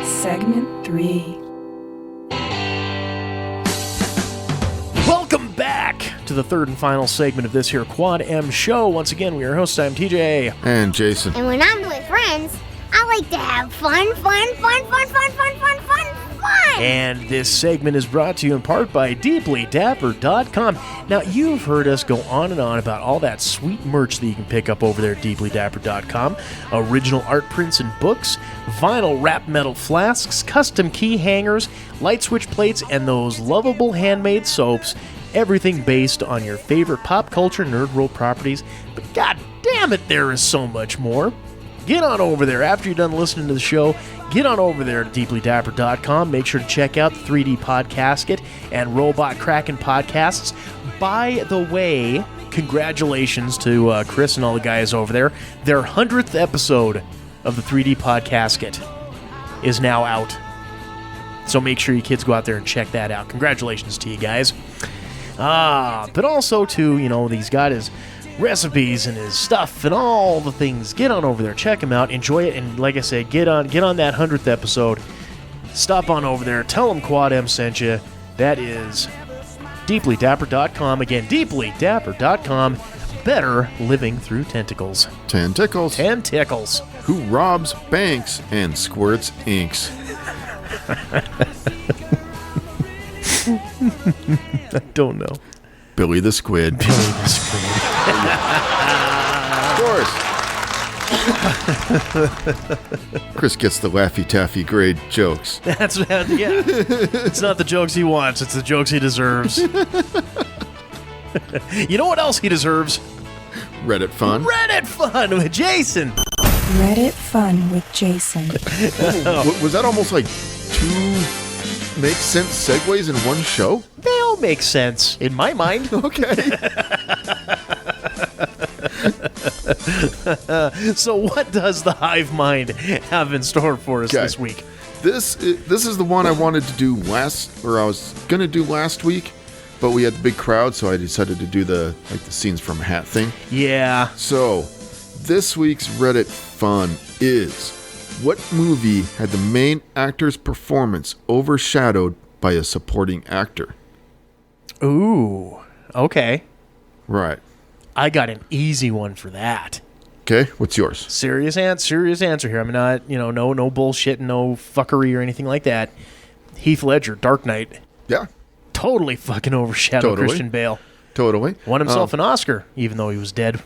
S3: Segment 3.
S4: Welcome back to the third and final segment of this here Quad M Show. Once again, we are your hosts. I'm TJ.
S5: And Jason.
S10: And when I'm with friends, I like to have fun.
S4: And this segment is brought to you in part by DeeplyDapper.com. Now, you've heard us go on and on about all that sweet merch that you can pick up over there at DeeplyDapper.com. Original art prints and books, vinyl wrapped metal flasks, custom key hangers, light switch plates, and those lovable handmade soaps. Everything based on your favorite pop culture nerd world properties. But god damn it, there is so much more. Get on over there after you're done listening to the show. Get on over there to DeeplyDapper.com. Make sure to check out the 3D Podcasket and Robot Kraken podcasts. By the way, congratulations to Chris and all the guys over there. Their 100th episode of the 3D Podcasket is now out. So make sure you kids go out there and check that out. Congratulations to you guys. But also to, he's got his recipes and his stuff and all the things. Get on over there, check him out, enjoy it, and like I said, get on that 100th episode. Stop on over there, tell him Quad M sent you. That is DeeplyDapper.com. Again, DeeplyDapper.com. Better living through tentacles.
S5: Tentacles. who robs banks and squirts inks?
S4: I don't know.
S5: Billy the Squid.
S4: Billy the Squid.
S5: Of course. Chris gets the Laffy Taffy grade jokes.
S4: That's yeah. It's not the jokes he wants, it's the jokes he deserves. You know what else he deserves?
S5: Reddit fun.
S4: Reddit fun with Jason.
S3: Reddit fun with Jason.
S5: Was that almost like 2 make sense segues in one show?
S4: They all make sense in my mind.
S5: Okay.
S4: So what does the hive mind have in store for us this week?
S5: This is the one I wanted to do I was gonna do last week, but we had the big crowd, so I decided to do the scenes from Hat thing.
S4: Yeah.
S5: So this week's Reddit fun is, what movie had the main actor's performance overshadowed by a supporting actor?
S4: Ooh. Okay.
S5: Right.
S4: I got an easy one for that.
S5: Okay, what's yours?
S4: Serious answer here. I'm not, no bullshit, no fuckery or anything like that. Heath Ledger, Dark Knight.
S5: Yeah.
S4: Totally fucking overshadowed Christian Bale.
S5: Totally.
S4: Won himself an Oscar, even though he was dead.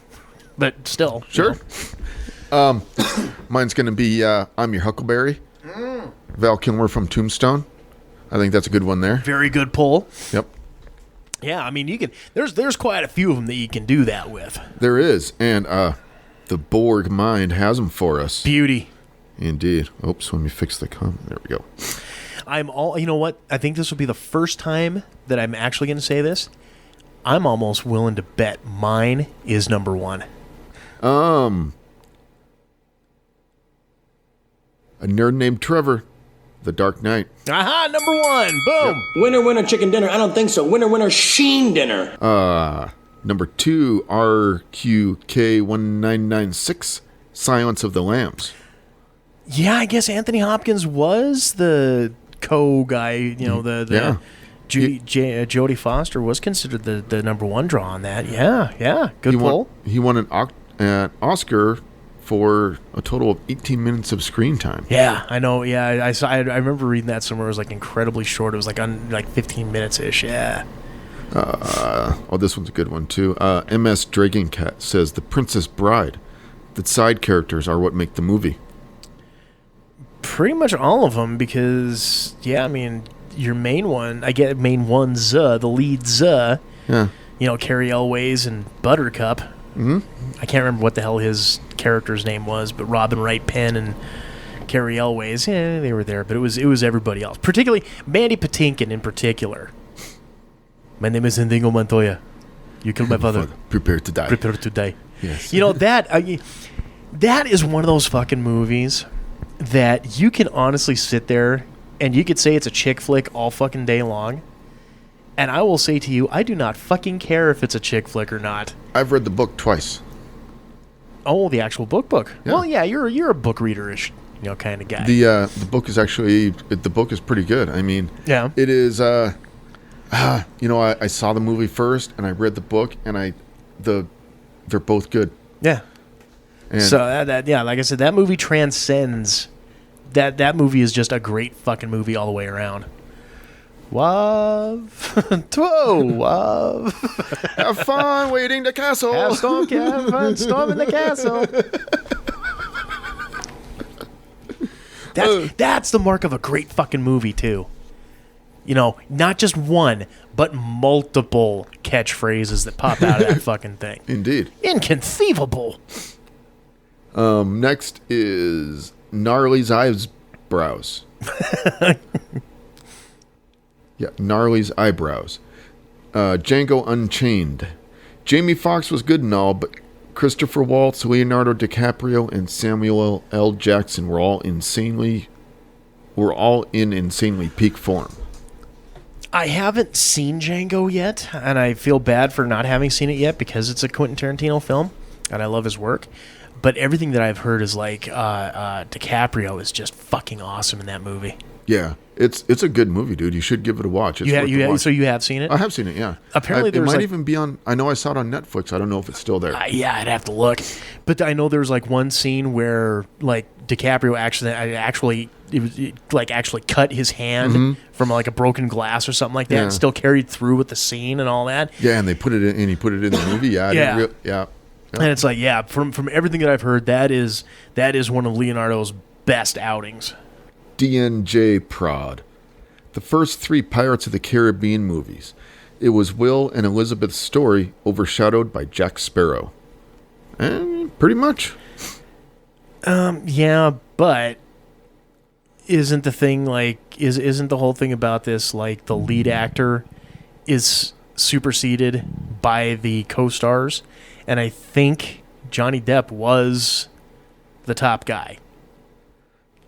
S4: But still.
S5: Sure. Mine's going to be I'm Your Huckleberry. Val Kilmer from Tombstone. I think that's a good one there.
S4: Very good pull.
S5: Yep.
S4: Yeah, I mean, you can. There's quite a few of them that you can do that with.
S5: There is, and the Borg mind has them for us.
S4: Beauty.
S5: Indeed. Oops, let me fix the comment. There we go.
S4: You know what? I think this will be the first time that I'm actually going to say this. I'm almost willing to bet mine is number one.
S5: A nerd named Trevor, The Dark Knight.
S4: Aha, number one. Boom.
S5: Yep.
S2: Winner, winner, chicken dinner. I don't think so. Winner, winner, sheen dinner.
S5: Number 2, RQK1996, Silence of the Lambs.
S4: Yeah, I guess Anthony Hopkins was the co-guy, Jodie Foster was considered the number one draw on that. Yeah, good pull.
S5: He won an Oscar for a total of 18 minutes of screen time.
S4: Yeah, I know. Yeah, I remember reading that somewhere. It was like incredibly short. It was like 15 minutes ish. Yeah.
S5: This one's a good one too. MS Dragoncat says The Princess Bride. The side characters are what make the movie.
S4: Pretty much all of them, because I mean, your main one, the leads. Yeah. Carrie Elways and Buttercup.
S5: Mm-hmm.
S4: I can't remember what the hell his character's name was, but Robin Wright Penn and Carrie Elways, they were there, but it was everybody else. Particularly Mandy Patinkin in particular. My name is Indigo Montoya. You killed my father.
S5: Prepare to die.
S4: Prepare to die.
S5: Yes.
S4: That is one of those fucking movies that you can honestly sit there and you could say it's a chick flick all fucking day long. And I will say to you, I do not fucking care if it's a chick flick or not.
S5: I've read the book twice.
S4: Oh, the actual book.
S5: Yeah.
S4: Well, yeah, you're a book reader-ish, kind of guy.
S5: The book is actually pretty good. I mean,
S4: yeah,
S5: it is. I saw the movie first and I read the book, and they're both good.
S4: Yeah.
S5: And
S4: so like I said, that movie transcends. That movie is just a great fucking movie all the way around. Wav. Whoa, wav.
S5: Have fun waiting the castle.
S4: Have fun storming the castle. That's the mark of a great fucking movie, too. Not just one, but multiple catchphrases that pop out of that fucking thing.
S5: Indeed.
S4: Inconceivable.
S5: Next is Gnarly's Eyebrows. Yeah, Gnarly's Eyebrows. Django Unchained. Jamie Foxx was good and all, but Christopher Waltz, Leonardo DiCaprio, and Samuel L. Jackson were all in insanely peak form.
S4: I haven't seen Django yet, and I feel bad for not having seen it yet because it's a Quentin Tarantino film, and I love his work. But everything that I've heard is like DiCaprio is just fucking awesome in that movie.
S5: Yeah, it's a good movie, dude. You should give it a watch. It's worth the watch.
S4: So you have seen it?
S5: I have seen it. Yeah.
S4: Apparently,
S5: it might even be on. I know I saw it on Netflix. I don't know if it's still there.
S4: Yeah, I'd have to look. But I know there was like one scene where like DiCaprio actually cut his hand from like a broken glass or something like that, and still carried through with the scene and all that.
S5: Yeah, and they put it in, and he put it in the movie. Yeah,
S4: yeah. And it's like, from everything that I've heard, that is one of Leonardo's best outings.
S5: DNJ Prod. The first 3 Pirates of the Caribbean movies. It was Will and Elizabeth's story overshadowed by Jack Sparrow. And pretty much.
S4: Yeah, but isn't the thing like isn't the whole thing about this like the lead actor is superseded by the co-stars? And I think Johnny Depp was the top guy.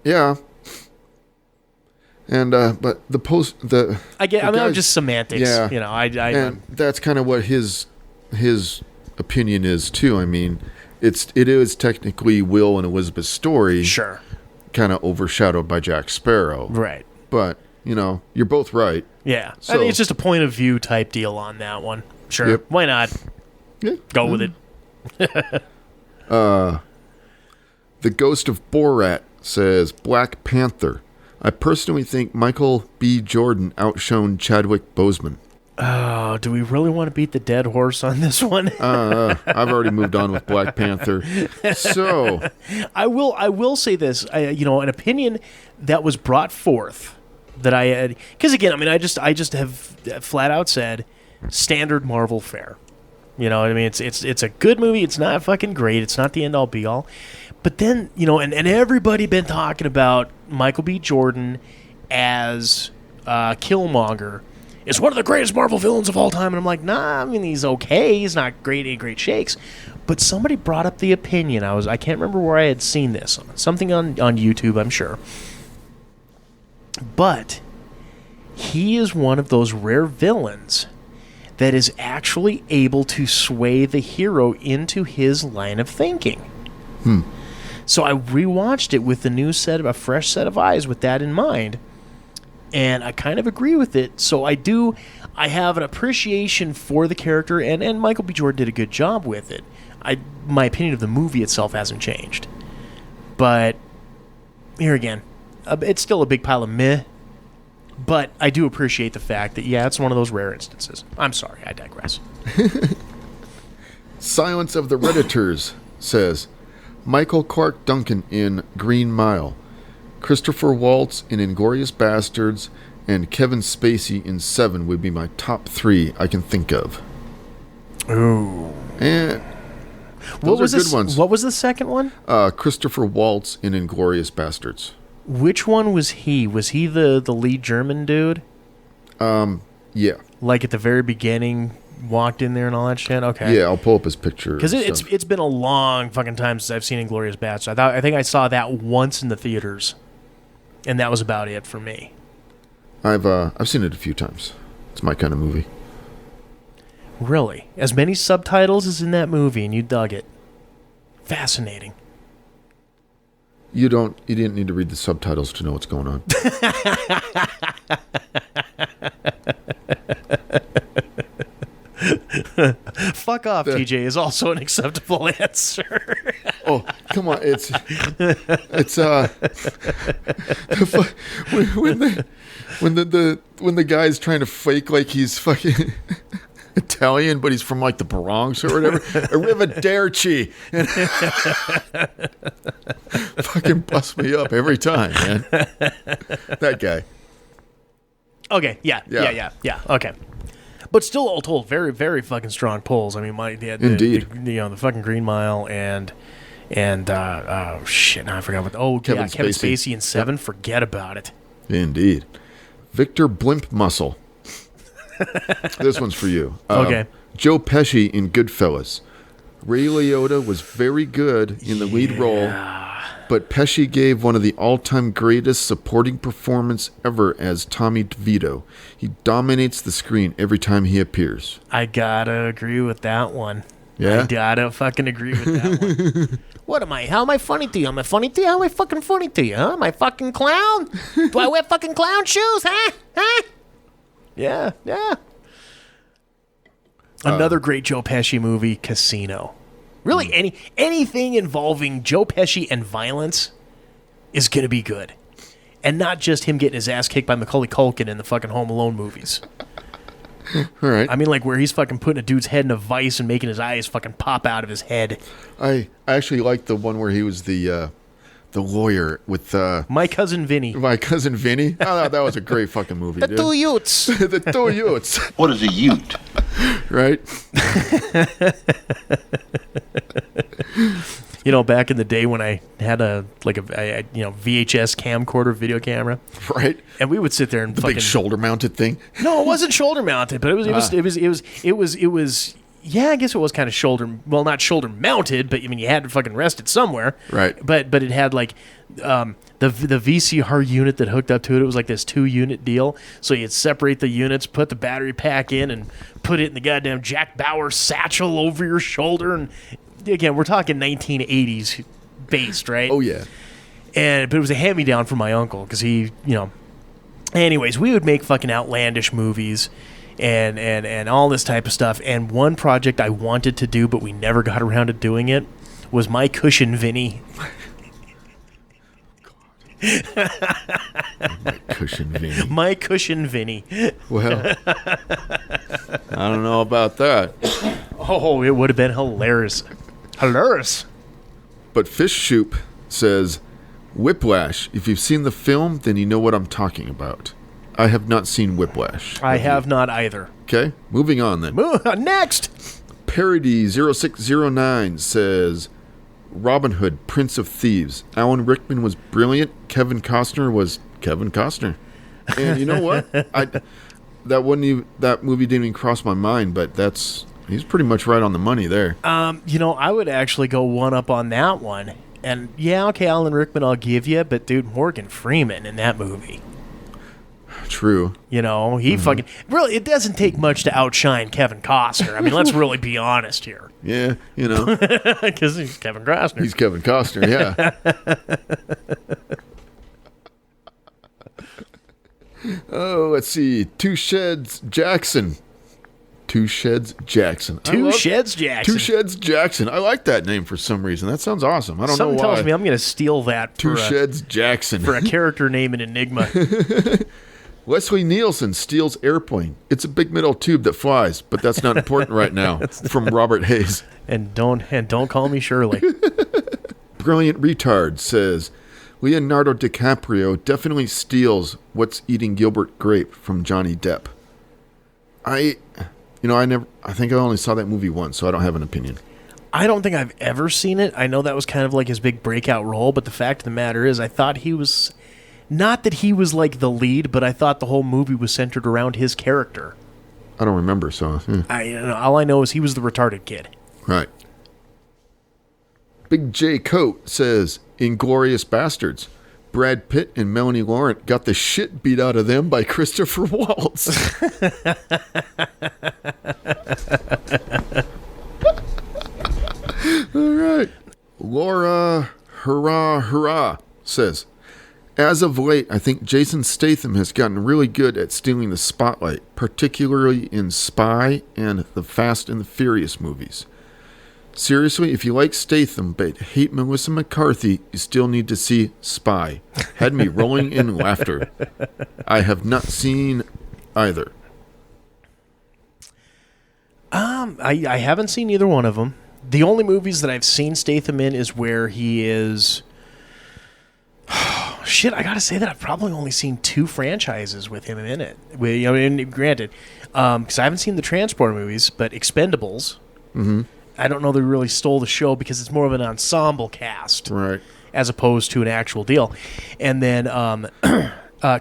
S5: Yeah. And but
S4: I'm just semantics.
S5: Yeah,
S4: you know,
S5: and that's kind of what his opinion is too. I mean, it is technically Will and Elizabeth's story,
S4: sure,
S5: kind of overshadowed by Jack Sparrow,
S4: right?
S5: But you know, you're both right.
S4: Yeah,
S5: so,
S4: I think it's just a point of view type deal on that one. Sure,
S5: yep.
S4: Why not?
S5: Yeah,
S4: go with it.
S5: The Ghost of Borat says Black Panther. I personally think Michael B. Jordan outshone Chadwick Boseman.
S4: Oh, do we really want to beat the dead horse on this one?
S5: I've already moved on with Black Panther. So
S4: I will say this. An opinion that was brought forth that I had, because again, I mean, I just have flat out said standard Marvel fare. You know what I mean? It's a good movie. It's not fucking great. It's not the end all be all. But then, and everybody been talking about Michael B. Jordan as Killmonger. Is one of the greatest Marvel villains of all time. And I'm like, nah, I mean, he's okay. He's not great in great shakes. But somebody brought up the opinion. I can't remember where I had seen this. Something on YouTube, I'm sure. But he is one of those rare villains that is actually able to sway the hero into his line of thinking. So I rewatched it with a fresh set of eyes with that in mind. And I kind of agree with it. So I have an appreciation for the character, and Michael B. Jordan did a good job with it. My opinion of the movie itself hasn't changed. But here again, it's still a big pile of meh. But I do appreciate the fact that, it's one of those rare instances. I'm sorry, I digress.
S5: Silence of the Redditors says, Michael Clark Duncan in Green Mile, Christopher Waltz in Inglourious Bastards, and Kevin Spacey in Seven would be my top 3 I can think of.
S4: Ooh.
S5: And those are good ones.
S4: What was the second one?
S5: Christopher Waltz in Inglourious Bastards.
S4: Which one was he? Was he the lead German dude?
S5: Yeah.
S4: Like at the very beginning, walked in there and all that shit? Okay.
S5: Yeah, I'll pull up his picture.
S4: Because it's been a long fucking time since I've seen Inglourious Bastards. I think I saw that once in the theaters, and that was about it for me.
S5: I've seen it a few times. It's my kind of movie.
S4: Really? As many subtitles as in that movie, and you dug it. Fascinating.
S5: You didn't need to read the subtitles to know what's going on.
S4: Fuck off, TJ is also an acceptable answer.
S5: Oh, come on. It's when the guy's trying to fake like he's fucking Italian, but he's from like the Bronx or whatever. Arrivederci. And fucking bust me up every time, man. That guy.
S4: Okay, yeah. Okay. But still, all told, very, very fucking strong pulls. I mean,
S5: Indeed.
S4: The fucking Green Mile and oh shit, now I forgot what. Kevin Spacey in Seven. Yep. Forget about it.
S5: Indeed. Victor Blimp Muscle. This one's for you.
S4: Okay.
S5: Joe Pesci in Goodfellas. Ray Liotta was very good in the lead role, but Pesci gave one of the all-time greatest supporting performance ever as Tommy DeVito. He dominates the screen every time he appears.
S4: I gotta agree with that one.
S5: Yeah?
S4: I don't fucking agree with that one. What am I? How am I funny to you? Am I funny to you? How am I fucking funny to you? Huh? Am I fucking clown? Do I wear fucking clown shoes? Huh? Huh? Yeah. Another great Joe Pesci movie, Casino. Really, anything involving Joe Pesci and violence is going to be good. And not just him getting his ass kicked by Macaulay Culkin in the fucking Home Alone movies.
S5: All right.
S4: I mean, like where he's fucking putting a dude's head in a vice and making his eyes fucking pop out of his head.
S5: I actually liked the one where he was the lawyer with
S4: My Cousin Vinny.
S5: My Cousin Vinny. Oh, that was a great fucking movie.
S4: The
S5: dude.
S4: two Utes.
S5: The two Utes.
S7: What is a ute?
S5: Right?
S4: You know, back in the day when I had a VHS camcorder video camera,
S5: Right?
S4: and we would sit there and
S5: The
S4: fucking
S5: big shoulder mounted thing.
S4: No, it wasn't shoulder mounted, but it was. Yeah, I guess it was kind of not shoulder mounted, but I mean you had to fucking rest it somewhere.
S5: Right.
S4: But it had like the VCR unit that hooked up to it. It was like this 2-unit deal. So you'd separate the units, put the battery pack in, and put it in the goddamn Jack Bauer satchel over your shoulder. And again, we're talking 1980s based, right?
S5: Oh yeah.
S4: But it was a hand-me-down from my uncle because he, Anyways, we would make fucking outlandish movies and all this type of stuff. And one project I wanted to do, but we never got around to doing it, was My Cushion Vinny.
S5: My Cushion Vinny.
S4: My Cushion Vinny.
S5: Well, I don't know about that.
S4: Oh, it would have been hilarious. Hilarious.
S5: But Fish Shoop says, Whiplash. If you've seen the film, then you know what I'm talking about. I have not seen Whiplash.
S4: I have not either.
S5: Okay, moving on then.
S4: Next.
S5: Parody0609 says, Robin Hood, Prince of Thieves. Alan Rickman was brilliant. Kevin Costner was Kevin Costner. And you know what? That movie didn't even cross my mind, but he's pretty much right on the money there.
S4: I would actually go one up on that one. And yeah, okay, Alan Rickman, I'll give you, but dude, Morgan Freeman in that movie.
S5: True.
S4: He fucking really. It doesn't take much to outshine Kevin Costner. I mean, let's really be honest here.
S5: Yeah,
S4: because he's Kevin Costner.
S5: He's Kevin Costner. Yeah. Oh, let's see. Two Sheds Jackson. Two Sheds Jackson.
S4: Two Sheds Jackson.
S5: I like that name for some reason. That sounds awesome. I don't know why.
S4: Something tells me I'm going to steal that.
S5: Two Sheds Jackson
S4: for a character name in Enigma.
S5: Leslie Nielsen steals airplane. It's a big metal tube that flies, but that's not important right now. From Robert Hayes.
S4: And don't call me Shirley.
S5: Brilliant Retard says, Leonardo DiCaprio definitely steals What's Eating Gilbert Grape from Johnny Depp. I think I only saw that movie once, so I don't have an opinion.
S4: I don't think I've ever seen it. I know that was kind of like his big breakout role, but the fact of the matter is I thought he was... Not that he was like the lead, but I thought the whole movie was centered around his character.
S5: I don't remember, so...
S4: All I know is he was the retarded kid.
S5: Right. Big J Coat says, Inglourious Bastards. Brad Pitt and Melanie Laurent got the shit beat out of them by Christopher Waltz. All right. Laura Hurrah says, as of late, I think Jason Statham has gotten really good at stealing the spotlight, particularly in Spy and the Fast and the Furious movies. Seriously, if you like Statham but hate Melissa McCarthy, you still need to see Spy. Had me rolling in laughter. I have not seen either.
S4: I haven't seen either one of them. The only movies that I've seen Statham in is where he is... Shit, I gotta say that I've probably only seen 2 franchises with him in it. Granted, because I haven't seen the Transport movies, but Expendables.
S5: Mm-hmm.
S4: I don't know they really stole the show because it's more of an ensemble cast,
S5: right,
S4: as opposed to an actual deal. And then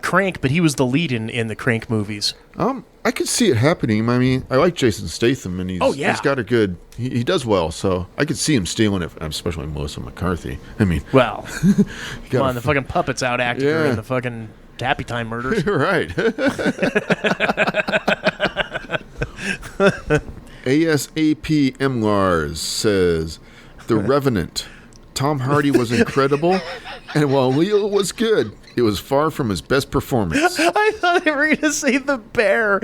S4: Crank, but he was the lead in the Crank movies.
S5: I could see it happening. I mean, I like Jason Statham, and he's got a good... He does well, so I could see him stealing it, especially Melissa McCarthy. I mean...
S4: Well, come on, the fucking puppets out acting her in the fucking Happy Time murders.
S5: Right. ASAP Mlars says, The Revenant. Tom Hardy was incredible, and while Leo was good, it was far from his best performance.
S4: I thought they were going to say The Bear.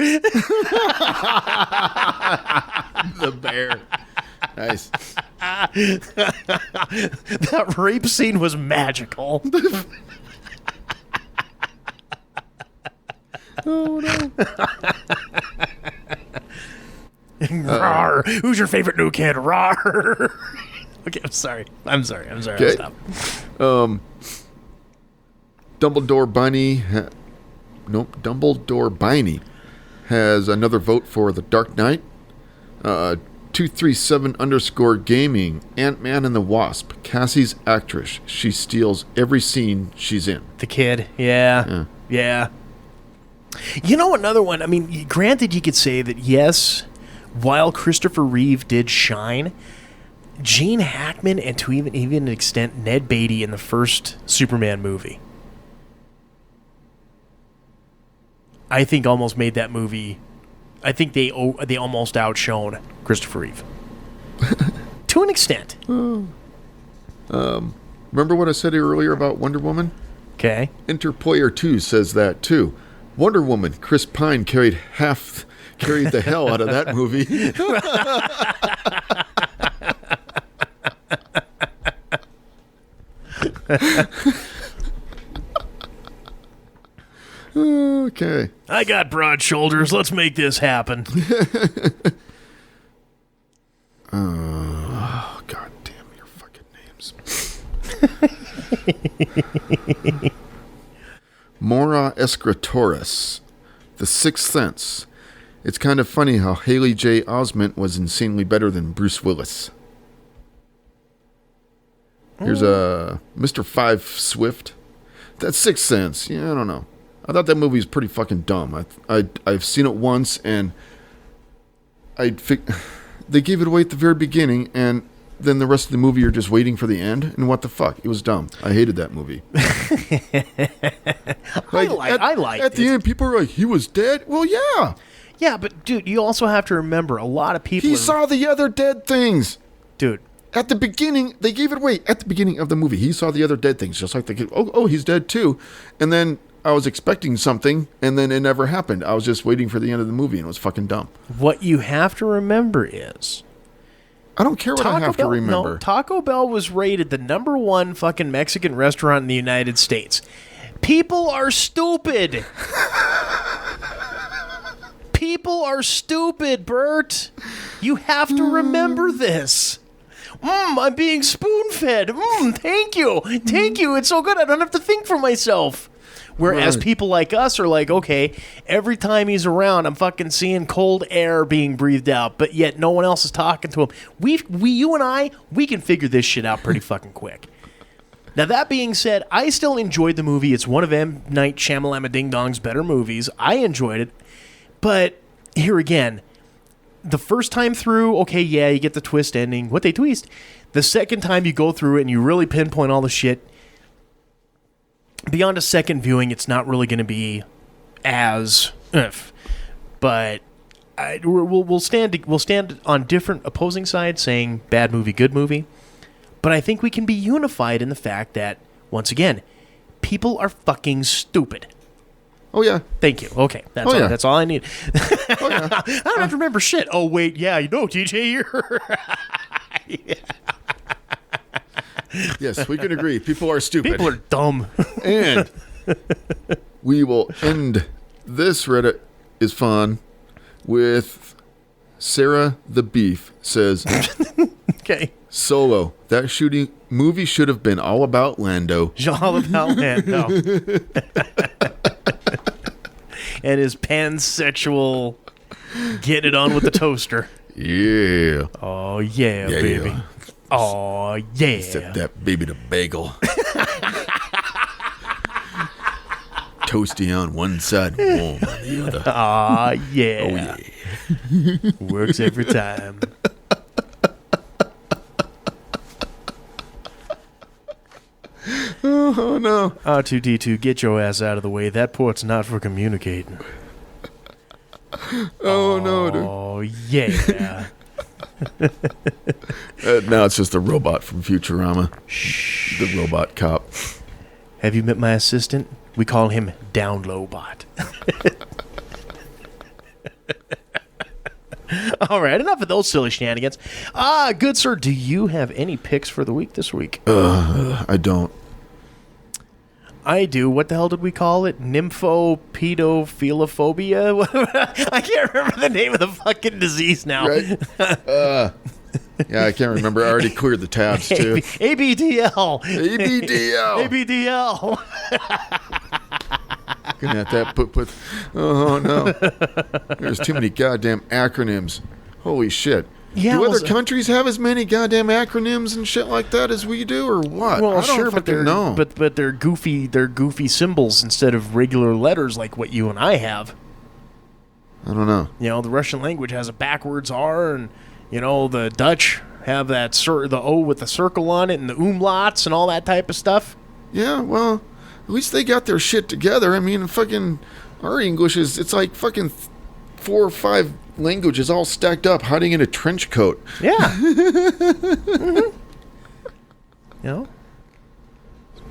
S5: The Bear. Nice.
S4: That rape scene was magical.
S5: Oh, no.
S4: Rawr. Who's your favorite new kid? Rawr. Okay, I'm sorry.
S5: Okay.
S4: I'll stop.
S5: Dumbledore Biney has another vote for The Dark Knight. 237_gaming. Ant-Man and the Wasp. Cassie's actress. She steals every scene she's in.
S4: The kid. Yeah. You know, another one. I mean, granted, you could say that, yes, while Christopher Reeve did shine, Gene Hackman and to even an extent Ned Beatty in the first Superman movie, I think almost made that movie. I think they almost outshone Christopher Reeve to an extent.
S5: Remember what I said earlier about Wonder Woman?
S4: Okay.
S5: Interplayer 2 says that too. Wonder Woman. Chris Pine carried the hell out of that movie. Okay.
S4: I got broad shoulders. Let's make this happen.
S5: Oh, God damn your fucking names. Mora Escritoris. The Sixth Sense. It's kind of funny how Haley J. Osment was insanely better than Bruce Willis. Here's a Mr. Five Swift. That Sixth Sense. Yeah, I don't know. I thought that movie was pretty fucking dumb. I've seen it once, and they gave it away at the very beginning, and then the rest of the movie you're just waiting for the end. And what the fuck? It was dumb. I hated that movie.
S4: I liked
S5: at the end, people are like, "He was dead." Well, yeah.
S4: Yeah, but dude, you also have to remember a lot of people.
S5: He saw the other dead things,
S4: dude.
S5: At the beginning, they gave it away. At the beginning of the movie, he saw the other dead things, just like he's dead too. And then I was expecting something, and then it never happened. I was just waiting for the end of the movie, and it was fucking dumb.
S4: What you have to remember is,
S5: I don't care what I have to remember.
S4: No, Taco Bell was rated the #1 fucking Mexican restaurant in the United States. People are stupid. People are stupid, Bert. You have to remember this. I'm being spoon-fed. Thank you. Thank you. It's so good. I don't have to think for myself. Whereas people like us are like, okay, every time he's around, I'm fucking seeing cold air being breathed out, but yet no one else is talking to him. You and I, we can figure this shit out pretty fucking quick. Now, that being said, I still enjoyed the movie. It's one of M. Night Shyamalan Ding Dong's better movies. I enjoyed it. But here again, the first time through, okay, yeah, you get the twist ending. What they twist. The second time you go through it and you really pinpoint all the shit, beyond a second viewing, it's not really going to be as but we'll stand on different opposing sides saying bad movie, good movie. But I think we can be unified in the fact that, once again, people are fucking stupid.
S5: Oh, yeah.
S4: Thank you. Okay. That's all I need.
S5: Oh, yeah.
S4: I don't have to remember shit. Oh, wait. Yeah, you know, TJ, you're...
S5: Yes, we can agree. People are stupid.
S4: People are dumb.
S5: And we will end this Reddit is fun with Sarah the Beef says,
S4: okay.
S5: Solo. That movie should have been all about Lando.
S4: All about Lando. And his pansexual getting it on with the toaster.
S5: Yeah.
S4: Oh, yeah, baby. Yeah. Oh, yeah.
S5: Set that baby to bagel. Toasty on one side, warm on the other.
S4: Oh, yeah.
S5: Oh, yeah.
S4: Works every time.
S5: Oh, no.
S4: R2-D2, get your ass out of the way. That port's not for communicating.
S5: Oh, no, dude.
S4: Oh, yeah.
S5: Now it's just the robot from Futurama. The robot cop.
S4: Have you met my assistant? We call him Downlowbot. All right, enough of those silly shenanigans. Good sir, do you have any picks for the week this week?
S5: I don't.
S4: I do. What the hell did we call it? Nymphopedophiliophobia? I can't remember the name of the fucking disease now.
S5: Right? Yeah, I can't remember. I already cleared the tabs, too.
S4: ABDL.
S5: ABDL.
S4: ABDL.
S5: Gonna have that put. Oh, no. There's too many goddamn acronyms. Holy shit.
S4: Yeah,
S5: do other countries have as many goddamn acronyms and shit like that as we do, or what?
S4: Well,
S5: I don't
S4: sure, but
S5: fucking know.
S4: But they're goofy symbols instead of regular letters like what you and I have.
S5: I don't know.
S4: You know, the Russian language has a backwards R, and you know the Dutch have that the O with the circle on it, and the umlauts and all that type of stuff.
S5: Yeah, well, at least they got their shit together. I mean, fucking our English it's like fucking 4 or 5 languages all stacked up, hiding in a trench coat.
S4: Yeah. Mm-hmm. You know,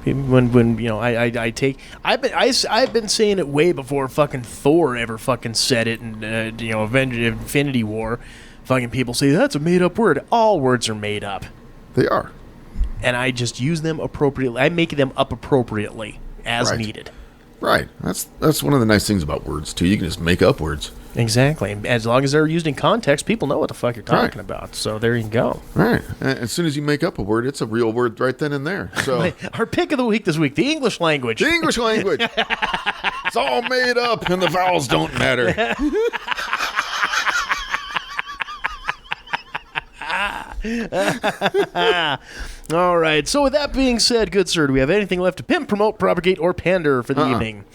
S4: when you know, I've been saying it way before fucking Thor ever fucking said it, and you know, Infinity War, fucking people say that's a made up word. All words are made up.
S5: They are.
S4: And I just use them appropriately. I make them up appropriately as needed.
S5: Right. That's one of the nice things about words too. You can just make up words.
S4: Exactly. As long as they're used in context, people know what the fuck you're talking about. So there you go.
S5: Right. As soon as you make up a word, it's a real word right then and there. So
S4: our pick of the week this week, the English language.
S5: The English language. It's all made up and the vowels don't matter.
S4: All right. So with that being said, good sir, do we have anything left to pimp, promote, propagate, or pander for the evening?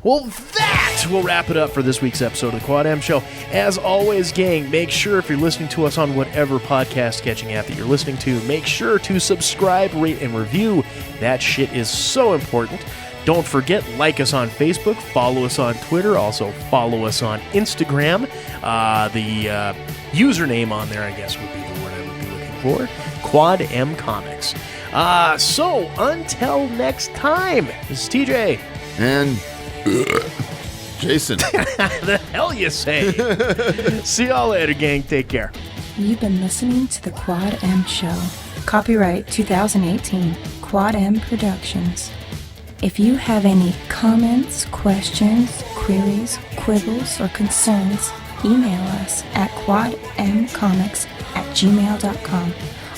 S4: Well, that will wrap it up for this week's episode of the Quad M Show. As always, gang, make sure if you're listening to us on whatever podcast catching app that you're listening to, make sure to subscribe, rate, and review. That shit is so important. Don't forget, like us on Facebook, follow us on Twitter, also follow us on Instagram. The username on there, I guess, would be the word I would be looking for. Quad M Comics. So, until next time, this is TJ.
S5: And Jason.
S4: The hell you say? See y'all later, gang. Take care.
S3: You've been listening to the Quad M Show. Copyright 2018. Quad M Productions. If you have any comments, questions, queries, quibbles, or concerns, email us at quadmcomics@gmail.com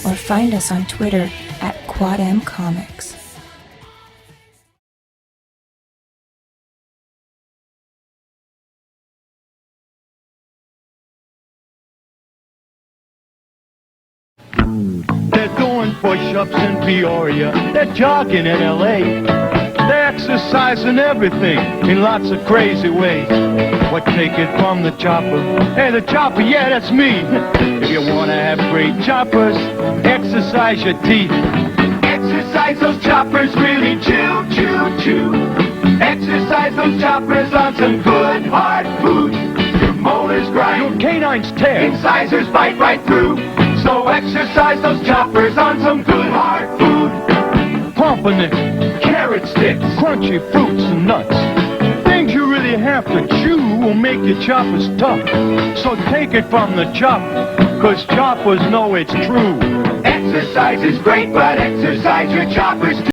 S3: or find us on Twitter at quadmcomics.
S7: They're doing push-ups in Peoria. They're jogging in L.A. They're exercising everything in lots of crazy ways. What take it from the chopper? Hey, the chopper, yeah, that's me. If you want to have great choppers, exercise your teeth. Exercise those choppers, really chew, chew, chew. Exercise those choppers on some good hard food. Your molars grind, your canines tear, incisors bite right through. So exercise those choppers on some good hard food. Pumpernickel, carrot sticks, crunchy fruits and nuts. Things you really have to chew will make your choppers tough. So take it from the chopper, 'cause choppers know it's true. Exercise is great, but exercise your choppers too.